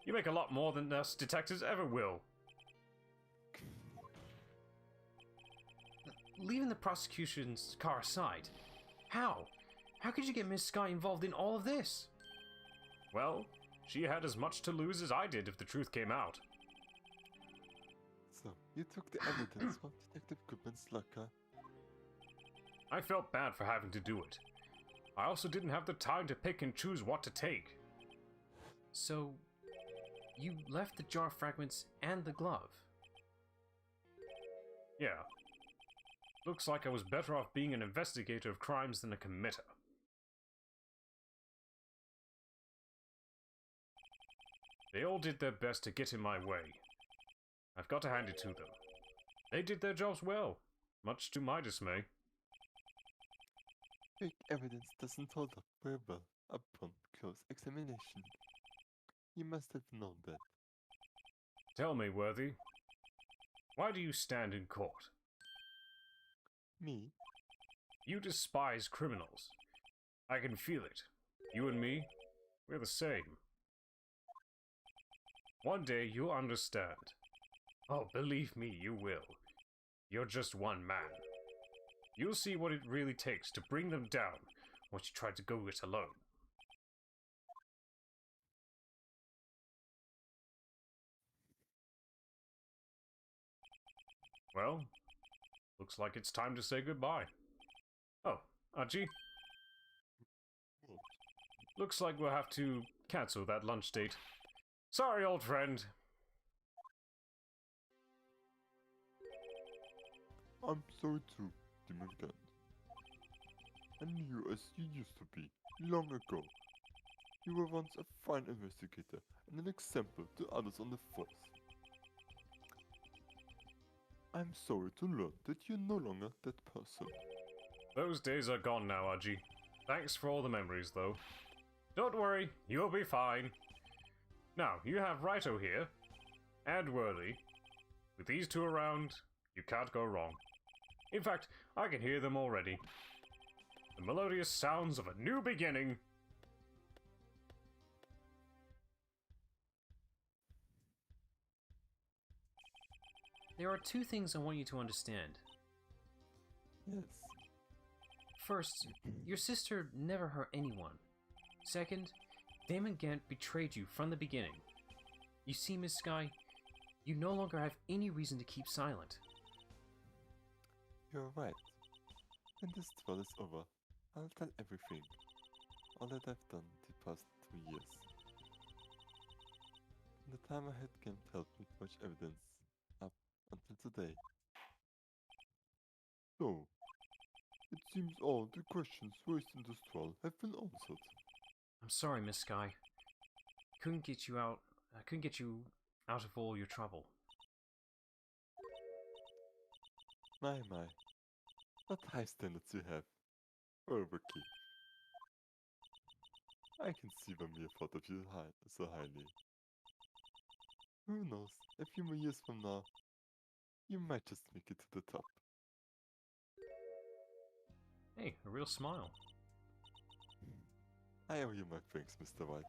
You make a lot more than us detectives ever will. Leaving the prosecution's car aside, how? How could you get Miss Sky involved in all of this? Well, she had as much to lose as I did if the truth came out. So, you took the evidence from Detective Goodman's locker. I felt bad for having to do it. I also didn't have the time to pick and choose what to take. So, you left the jar fragments and the glove? Yeah. Looks like I was better off being an investigator of crimes than a committer. They all did their best to get in my way. I've got to hand it to them. They did their jobs well, much to my dismay. Fake evidence doesn't hold up very well upon close examination. You must have known that. Tell me, Worthy, why do you stand in court? Me? You despise criminals. I can feel it. You and me, we're the same. One day you'll understand. Oh, believe me, you will. You're just one man. You'll see what it really takes to bring them down once you try to go it alone. Well, looks like it's time to say goodbye. Oh, Archie? Looks like we'll have to cancel that lunch date. Sorry, old friend. I'm sorry too, Demon Gant. I knew you as you used to be, long ago. You were once a fine investigator and an example to others on the force. I'm sorry to learn that you're no longer that person. Those days are gone now, Aji. Thanks for all the memories, though. Don't worry, you'll be fine. Now, you have Righto here, and Worthy. With these two around, you can't go wrong. In fact, I can hear them already. The melodious sounds of a new beginning. There are two things I want you to understand. Yes. First, your sister never hurt anyone. Second, Damon Gant betrayed you from the beginning. You see, Miss Sky, you no longer have any reason to keep silent. You're right. When this trial is over, I'll tell everything. All that I've done the past 2 years. From the time I had Gant help with much evidence, up until today. So, it seems all the questions raised in this trial have been answered. I'm sorry, Miss Sky. Couldn't get you out of all your trouble. My. What high standards you have. Oh, Rookie. I can see why Mia thought of you so highly. Who knows, a few more years from now, you might just make it to the top. Hey, a real smile. I owe you my thanks, Mr. Wright.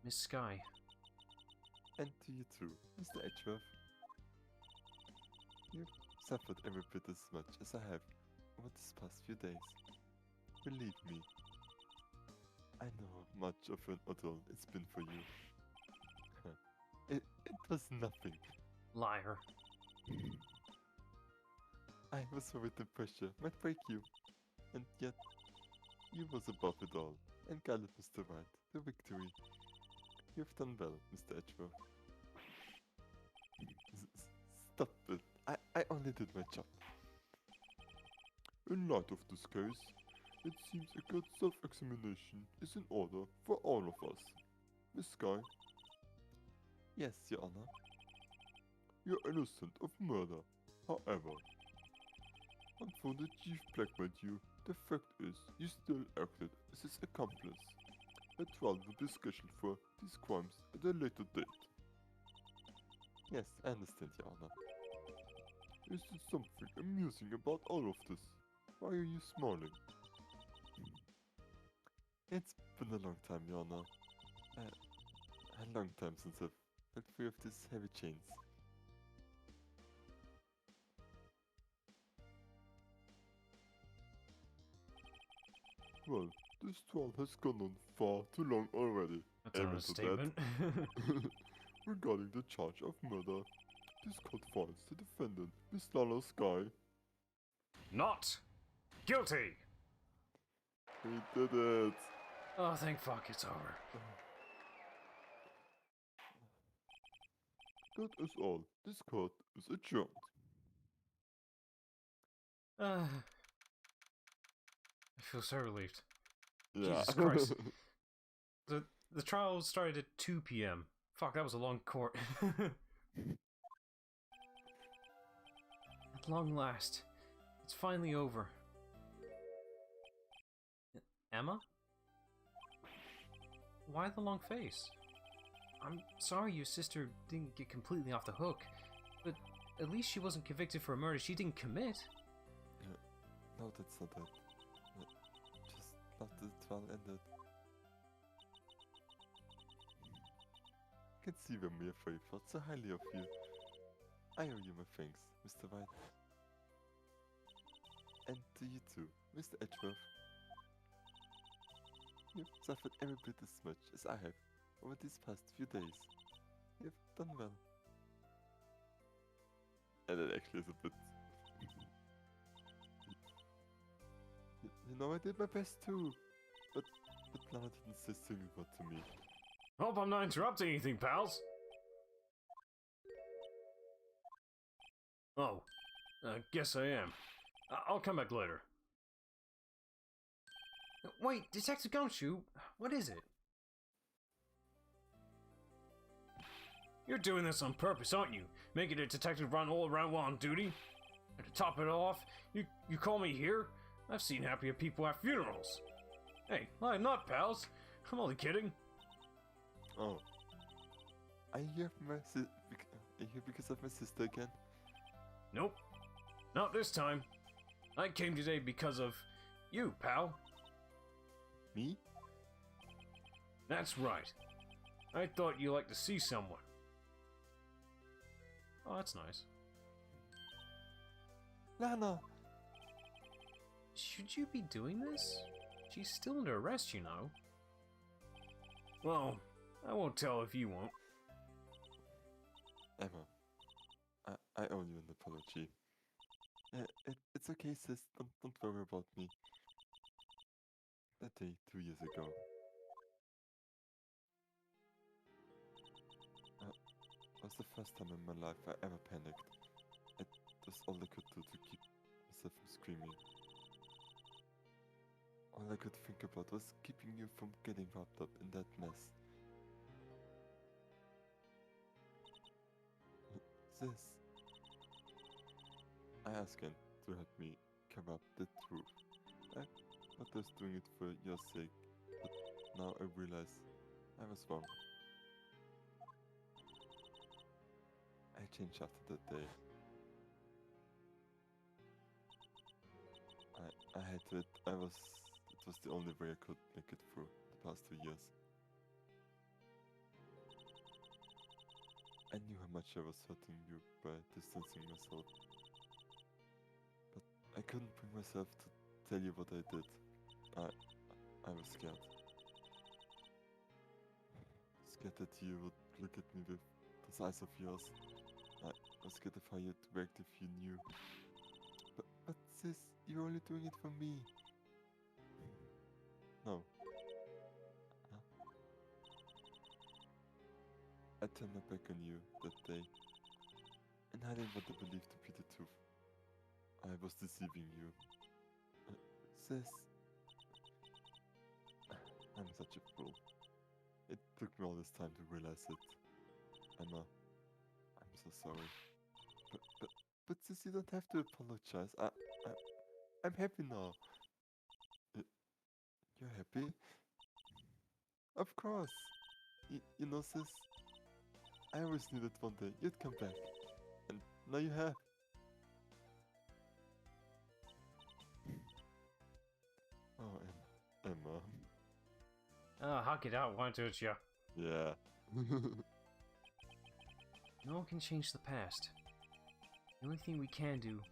Miss Sky, And to you too, Mr. Edgeworth. You've suffered every bit as much as I have over these past few days. Believe me, I know how much of an ordeal it's been for you. It was nothing. liar. I was worried the pressure might break you, and yet you was above it all and guided Mr. Wright to victory. You've done well, Mr. Edgeworth. Stop it. I only did my job. In light of this case, it seems a good self-examination is in order for all of us. Miss Sky? Yes, Your Honor. You're innocent of murder. However, although the chief blackmailed you, the fact is you still acted as his accomplice. A trial will be scheduled for these crimes at a later date. Yes, I understand, Your Honor. Is there something amusing about all of this? Why are you smiling? It's been a long time, Your Honor. A long time since I've felt free of these heavy chains. Well, this trial has gone on far too long already. That's an Amen to that. understatement. Regarding the charge of murder, this court finds the defendant, Miss Lala Sky. Not guilty! He did it! Oh, thank fuck, it's over. That is all. This court is adjourned. I feel so relieved. Yeah. Jesus Christ. The trial started at 2 p.m. Fuck, that was a long court. At long last, it's finally over. Emma? Why the long face? I'm sorry your sister didn't get completely off the hook, but at least she wasn't convicted for a murder she didn't commit. No, that's not it. Just after the trial ended. I can see why Mia Fey thought so highly of you. I owe you my thanks, Mr. White. And to you too, Mr. Edgeworth. You've suffered every bit as much as I have over these past few days. You've done well. And it actually is a bit... You know, I did my best too. but Lana didn't say a single word to me. Hope I'm not interrupting anything, pals. Oh, guess I am. I'll come back later. Wait, Detective Gumshoe, what is it? You're doing this on purpose, aren't you? Making a detective run all around while on duty? And to top it off, you call me here? I've seen happier people at funerals. Hey, I'm not, pals. I'm only kidding. Oh. Are you here because of my sister again? Nope. Not this time. I came today because of you, pal. Me? That's right. I thought you liked to see someone. Oh, that's nice. Lana! Should you be doing this? She's still under arrest, you know. Well, I won't tell if you won't. Emma, I owe you an apology. It's okay, sis. Don't worry about me. That day, 2 years ago. Was the first time in my life I ever panicked. It was all I could do to keep myself from screaming. All I could think about was keeping you from getting wrapped up in that mess. Sis, I asked Gant to help me cover up the truth. I thought I was doing it for your sake, but now I realize I was wrong. I changed after that day. I had to it. It was the only way I could make it through the past 2 years. I knew how much I was hurting you by distancing myself. But I couldn't bring myself to tell you what I did. I was scared. Scared that you would look at me with those eyes of yours. I was scared of how you'd react if you knew. But sis, you're only doing it for me. No. Huh? I turned my back on you that day, and I didn't want to believe to be the truth. I was deceiving you. Sis, I'm such a fool. It took me all this time to realize it. Emma, I'm so sorry. But sis, you don't have to apologize. I'm happy now. You're happy? Of course. You know, sis, I always knew that one day you'd come back. And now you have. Oh, Emma. Oh, hug it out, why don't you? Yeah. No one can change the past. The only thing we can do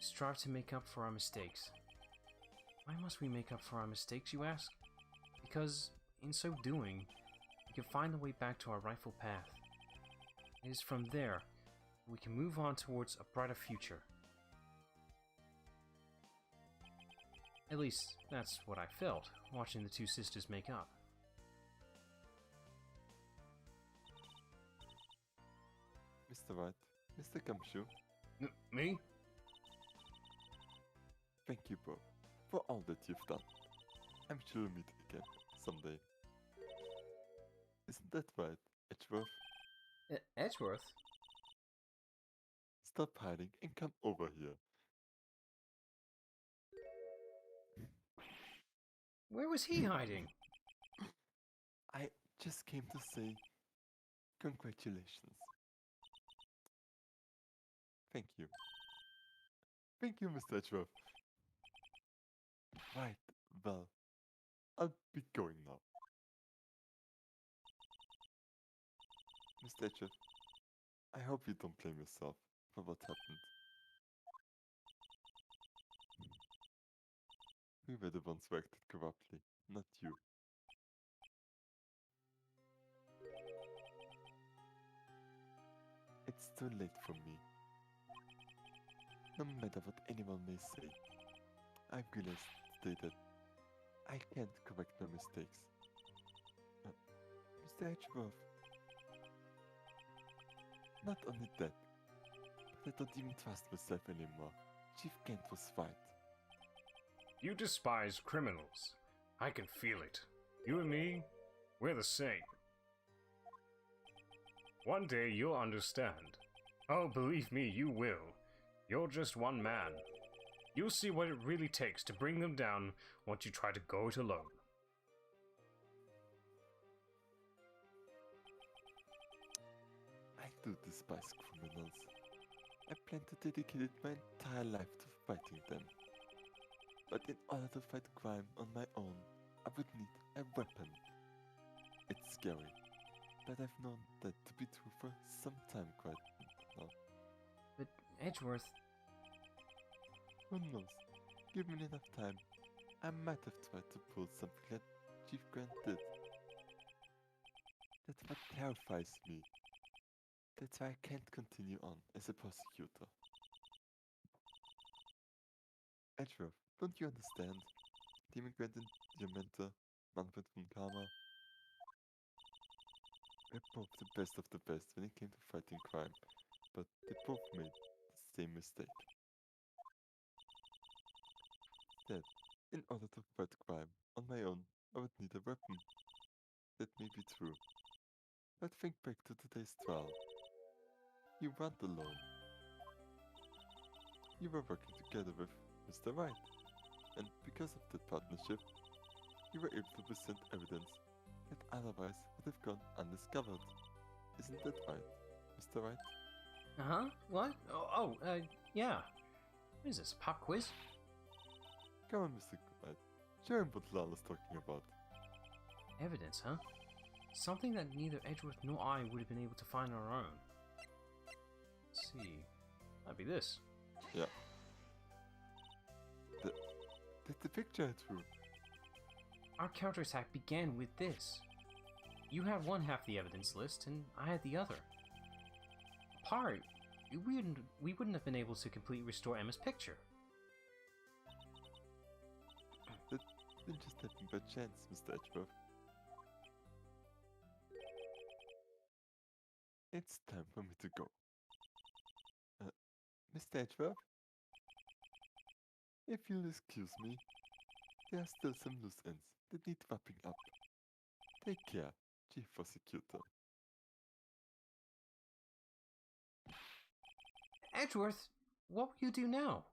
is strive to make up for our mistakes. Why must we make up for our mistakes, you ask? Because, in so doing, we can find the way back to our rightful path. It is from there we can move on towards a brighter future. At least, that's what I felt, watching the two sisters make up. Mr. Wright, Mr. Gumshoe, Me? thank you both for all that you've done. I'm sure we'll meet again someday. Isn't that right, Edgeworth? Edgeworth? Stop hiding and come over here. Where was he hiding? I just came to say congratulations. Thank you. Thank you, Mr. Edgeworth. Right, well, I'll be going now. Mr. Edgeworth, I hope you don't blame yourself for what happened. We were the ones who acted corruptly, not you. It's too late for me. No matter what anyone may say, I've realized today that I can't correct my mistakes. Mr. Edgeworth. Not only that, but I don't even trust myself anymore. Chief Gant was right. You despise criminals. I can feel it. You and me, we're the same. One day you'll understand. Oh, believe me, you will. You're just one man. You'll see what it really takes to bring them down once you try to go it alone. I do despise criminals. I plan to dedicate my entire life to fighting them. But in order to fight crime on my own, I would need a weapon. It's scary, but I've known that to be true for some time quite now. But Edgeworth, Who knows? Give me enough time. I might have tried to pull something that Chief Grant did. That's what terrifies me. That's why I can't continue on as a prosecutor. Edgeworth, don't you understand? Demon Grant and your mentor, Manfred von Karma, were both the best of the best when it came to fighting crime, but they both made the same mistake. That, in order to fight crime on my own, I would need a weapon. That may be true. But think back to today's trial. You weren't alone. You were working together with Mr. Wright, and because of that partnership, you were able to present evidence that otherwise would have gone undiscovered. Isn't that right, Mr. Wright? uh-huh, what? Yeah. What is this, pop quiz? Come on, Mr. Wright. Show him what Lala's talking about. Evidence, huh? Something that neither Edgeworth nor I would have been able to find on our own. Let's see. That'd be this. Yeah. The picture I drew. Our counterattack began with this. You had one half the evidence list, and I had the other. Apart, we wouldn't have been able to completely restore Emma's picture. That didn't just happen by chance, Mr. Edgeworth. It's time for me to go. Mr. Edgeworth? If you'll excuse me, there are still some loose ends that need wrapping up. Take care, Chief Prosecutor. Edgeworth, what will you do now?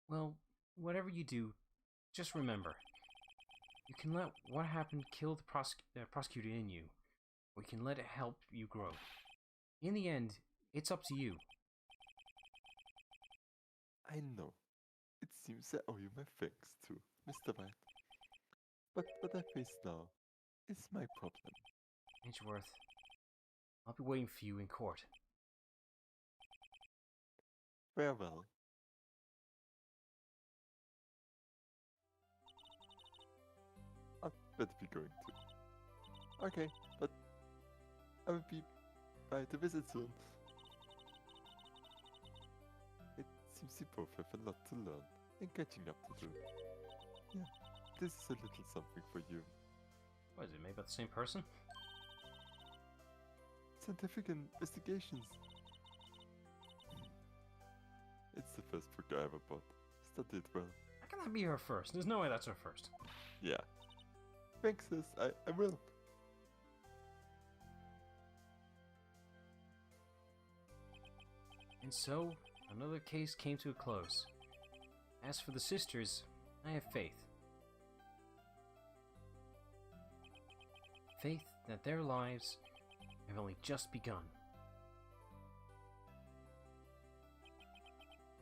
Well, whatever you do, just remember. You can let what happened kill the prosecutor in you, or you can let it help you grow. In the end, it's up to you. I know. It seems I owe you my thanks too, Mr. Wright. But what I face now is my problem. Edgeworth, I'll be waiting for you in court. Farewell. I'd better be going to. Okay, but I will be by to visit soon. It seems you both have a lot to learn and catching up to do. Yeah, this is a little something for you. What is it, made by the same person? Scientific investigations. It's the first book I ever bought. Studied it well. How can that be her first? There's no way that's her first. Yeah. Thanks, sis. I will. And so, another case came to a close. As for the sisters, I have faith. Faith that their lives have only just begun.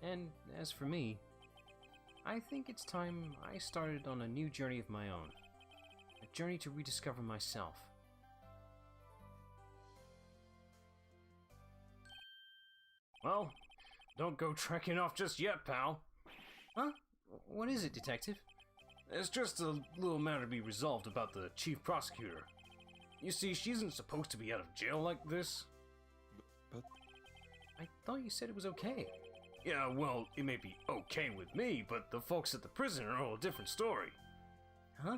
And as for me, I think it's time I started on a new journey of my own. A journey to rediscover myself. Well, don't go trekking off just yet, pal. Huh? What is it, Detective? It's just a little matter to be resolved about the chief prosecutor. You see, she isn't supposed to be out of jail like this. But I thought you said it was okay. Yeah, well, it may be okay with me, but the folks at the prison are all a different story. Huh?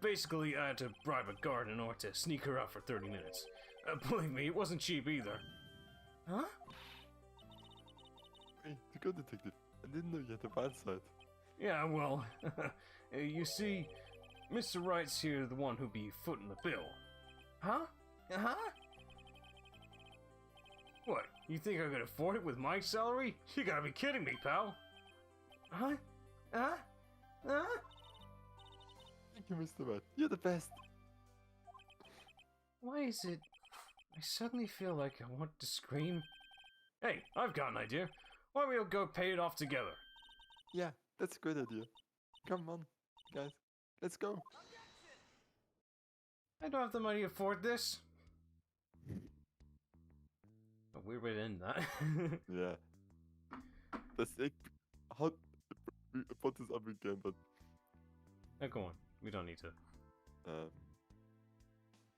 Basically, I had to bribe a guard in order to sneak her out for 30 minutes. Believe me, it wasn't cheap either. Huh? Hey, the good detective. I didn't know you had a bad side. Yeah, well, you see, Mr. Wright's here the one who'll be footing the bill. Huh? Huh? What, you think I could afford it with my salary? You gotta be kidding me, pal. Huh? Huh? Huh? Thank you, Mr. Wright. You're the best. Why is it I suddenly feel like I want to scream? Hey, I've got an idea. Why don't we all go pay it off together? Yeah, that's a great idea. Come on, guys. Let's go. I don't have the money to afford this. A weird way to end that. Yeah. That's like how we put this up again, but Now go on. We don't need to.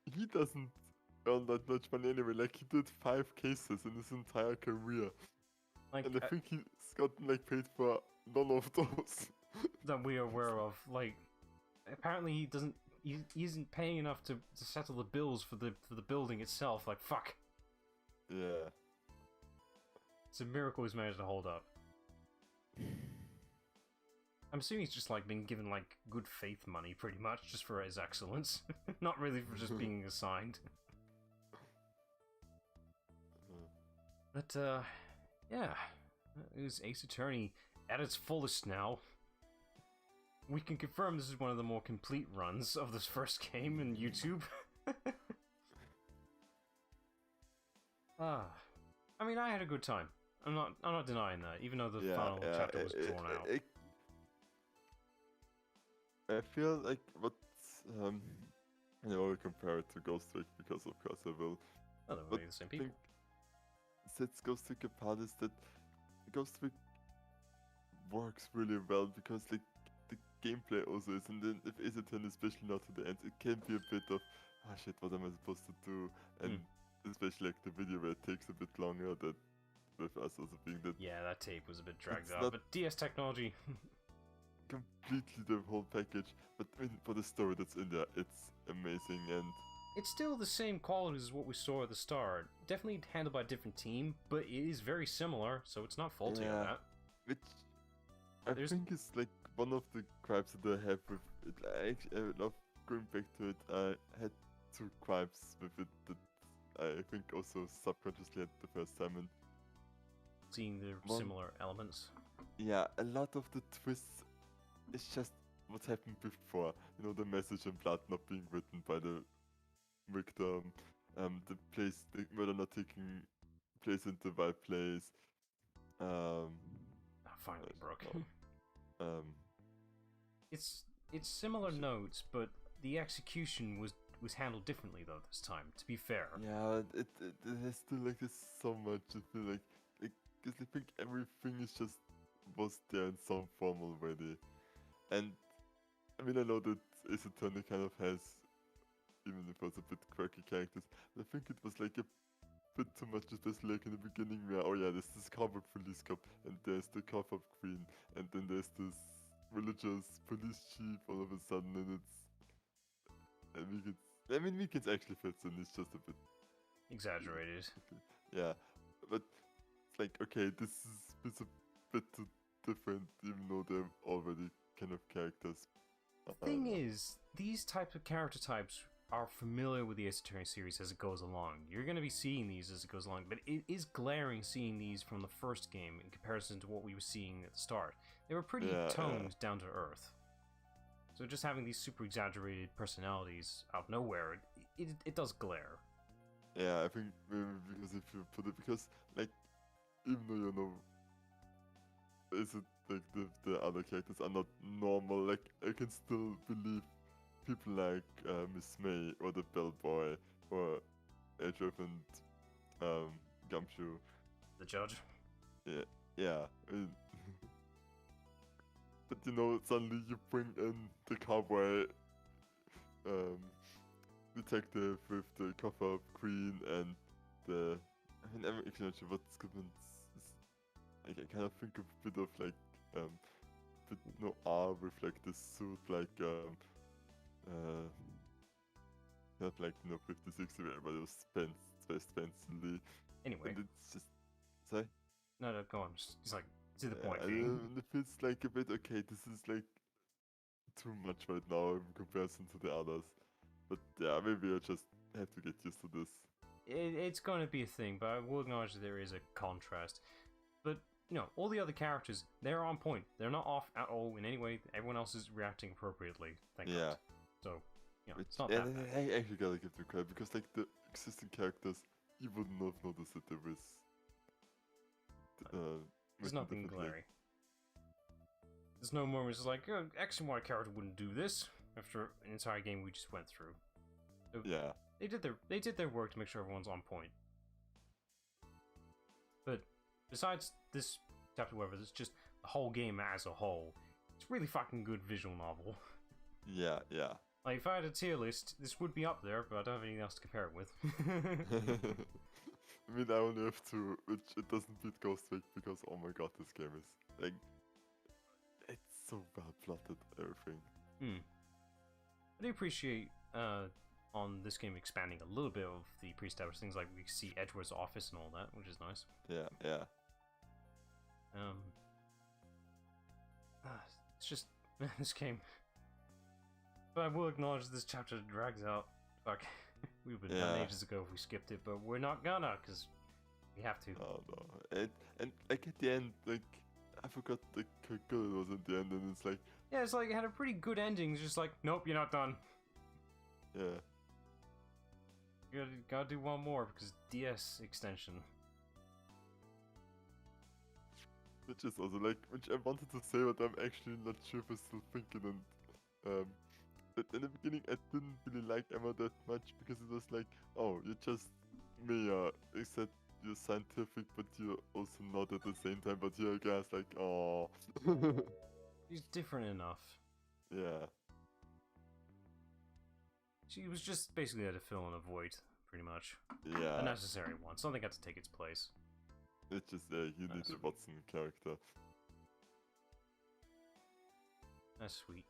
he doesn't earn that much money anyway. Like he did 5 cases in his entire career, Like, and I think he's gotten like paid for none of those. that we are aware of. Like, apparently he doesn't. He isn't paying enough to settle the bills for the building itself. Like, fuck. Yeah. It's a miracle he's managed to hold up. I'm assuming he's just like been given like good faith money, pretty much, just for his excellence, not really for just being assigned. But yeah, it was Ace Attorney at its fullest now. We can confirm this is one of the more complete runs of this first game in YouTube. I mean, I had a good time. I'm not denying that, even though the final chapter was drawn out. I feel like I will compare it to Ghost Trick because of course I will. Oh, they're really the same people. Sets Ghost Trick apart is that Ghost Trick works really well because like the gameplay also is, and then if Ace Attorney, especially not to the end, it can be a bit of shit, what am I supposed to do? And especially like the video where it takes a bit longer, that with us also being that. Yeah, that tape was a bit dragged out, but DS technology. Completely the whole package, but I mean, for the story that's in there, it's amazing, and it's still the same quality as what we saw at the start. Definitely handled by a different team, but it is very similar, so it's not faulty on that. Which I think is like one of the gripes that I have with it. I love going back to it. I had 2 gripes with it that I think also subconsciously had the first time, and seeing the similar elements. Yeah, a lot of the twists. It's just what happened before. You know, the message in blood not being written by the victim, the murder not taking place in the right place. Finally broke. It's similar notes, but the execution was handled differently though this time. To be fair. Yeah, it has to like this so much. I feel like because I think everything is just was there in some form already. And I mean, I know that Ace Attorney kind of has, even if it was a bit quirky characters, but I think it was like a bit too much, especially like in the beginning where, oh yeah, there's this cowboy police cop, and there's the cover-up queen, and then there's this religious police chief all of a sudden, and Weekends actually fits in, it's just a bit exaggerated. Yeah, but it's like, okay, it's a bit too different, even though they're already kind of characters. The thing is, these types of character types are familiar with the Ace Attorney series as it goes along. You're going to be seeing these as it goes along, but it is glaring seeing these from the first game in comparison to what we were seeing at the start. They were pretty toned down to earth. So just having these super exaggerated personalities out of nowhere, it does glare. Yeah, I think maybe because if you put it, because like, even though you know, is it like the other characters are not normal, like I can still believe people like Miss May or the Bellboy or Adrian and Gumshoe. The judge? Yeah. But you know, suddenly you bring in the cowboy detective with the cover-up queen and the... I mean, I'm actually not sure what Scottman's is. like I kind of think of a bit of like bit noir with like this suit like not like 50-60 but it was Spencer. Anyway, And it's just sorry. no, go on. Just like to the point. And it feels like a bit okay. This is like too much right now in comparison to the others. But yeah, maybe I just have to get used to this. It's going to be a thing, but I will acknowledge that there is a contrast. But you know, all the other characters, they're on point. They're not off at all in any way. Everyone else is reacting appropriately. Thank God. So, you know, it's not that bad. I actually gotta give them credit because like the existing characters, you wouldn't have noticed that there was. There's nothing glaring. There's no moments it's like, oh, X and Y character wouldn't do this after an entire game we just went through. So yeah. They did their work to make sure everyone's on point. But besides this chapter, whatever, it's just the whole game as a whole. It's a really fucking good visual novel. Yeah. Like, if I had a tier list, this would be up there, but I don't have anything else to compare it with. I mean, I only have to, which it doesn't beat Ghost Trick because, oh my god, this game is, like, it's so well plotted, everything. I do appreciate, on this game expanding a little bit of the pre-established things, like we see Edward's office and all that, which is nice. Yeah. It's just, this game. But I will acknowledge this chapter drags out. Fuck. We would have done ages ago if we skipped it, but we're not gonna, because we have to. Oh no. And like at the end, like, I forgot like how good it was at the end, and it's like... Yeah, it's like it had a pretty good ending, it's just like, nope, you're not done. Yeah. You gotta do one more, because DS extension. Which is also like, which I wanted to say, but I'm actually not sure if I'm still thinking, and but in the beginning I didn't really like Emma that much because it was like, oh, you're just Mia, except you're scientific but you're also not at the same time, but you're a guys like, oh. She's different enough. Yeah. She was just basically there to fill in a void, pretty much. Yeah. A necessary one. Something had to take its place. It's just, you need a Watson character. That's sweet.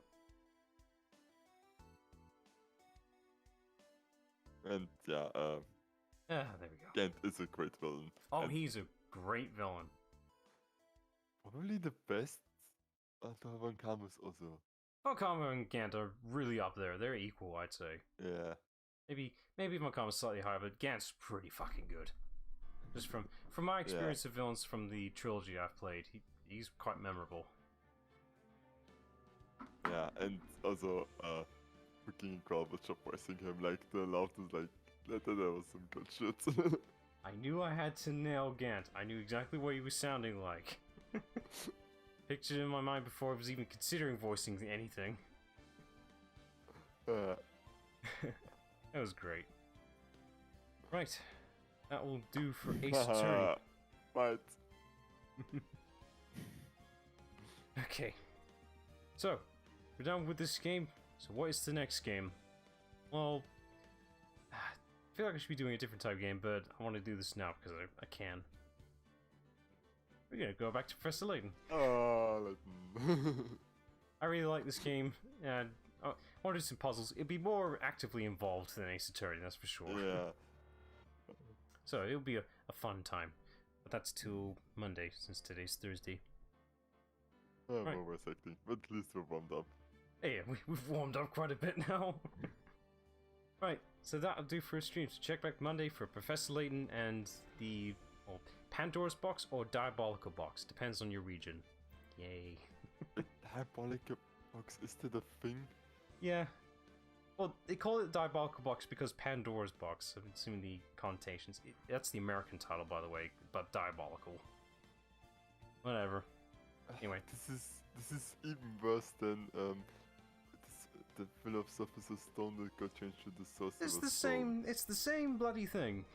And yeah, there we go. Gant is a great villain. Oh, and he's a great villain. probably the best. One Camus also. Montcalm and Gant are really up there. They're equal, I'd say. Yeah. Maybe Montcalm's slightly higher, but Gant's pretty fucking good. Just from my experience of villains from the trilogy I've played, he's quite memorable. Yeah, and also, freaking crowd was suppressing him, like, the laugh was like, that was some good shit. I knew I had to nail Gant. I knew exactly what he was sounding like. Pictured it in my mind before I was even considering voicing anything. That was great. Right. That will do for Ace Attorney. Right. Okay. So, we're done with this game. So what is the next game? Well, I feel like I should be doing a different type of game, but I want to do this now because I can. We're gonna go back to Professor Layton. Oh, Layton. I really like this game, and I want to do some puzzles. It'd be more actively involved than Ace Attorney, that's for sure. Yeah. So it'll be a fun time. But that's till Monday, since today's Thursday. I'm Right. overacting, but at least we're warmed up. Yeah, we've warmed up quite a bit now. Right, so that'll do for a stream. So check back Monday for Professor Layton and the Pandora's Box or Diabolical Box. Depends on your region. Yay. Diabolical box, is that a thing? Yeah. Well, they call it Diabolical Box because Pandora's Box. I'm assuming the connotations. That's the American title, by the way, but Diabolical. Whatever. Anyway. This is even worse than the Philosopher's Stone that got changed to the Sorcerer's Stone. It's the same bloody thing.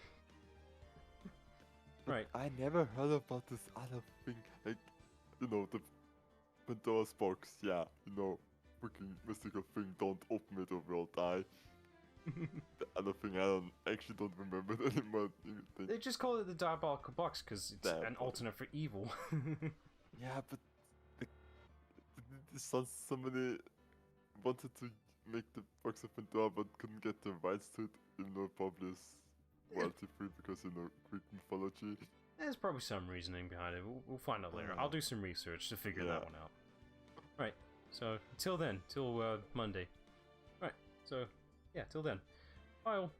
Right. I never heard about this other thing, like, you know, the Pandora's box, yeah, you know, freaking mystical thing, don't open it or we'll die. The other thing I actually don't remember it anymore. They just call it the Diabolical Box because it's an Diabolical. alternate for evil. Yeah, but somebody wanted to make the box of Pandora but couldn't get the rights to it, even though probably is royalty free because Greek mythology. There's probably some reasoning behind it. We'll find out later. I'll do some research to figure that one out. Right. So, till then, till Monday. Right. So, yeah, till then. Bye all.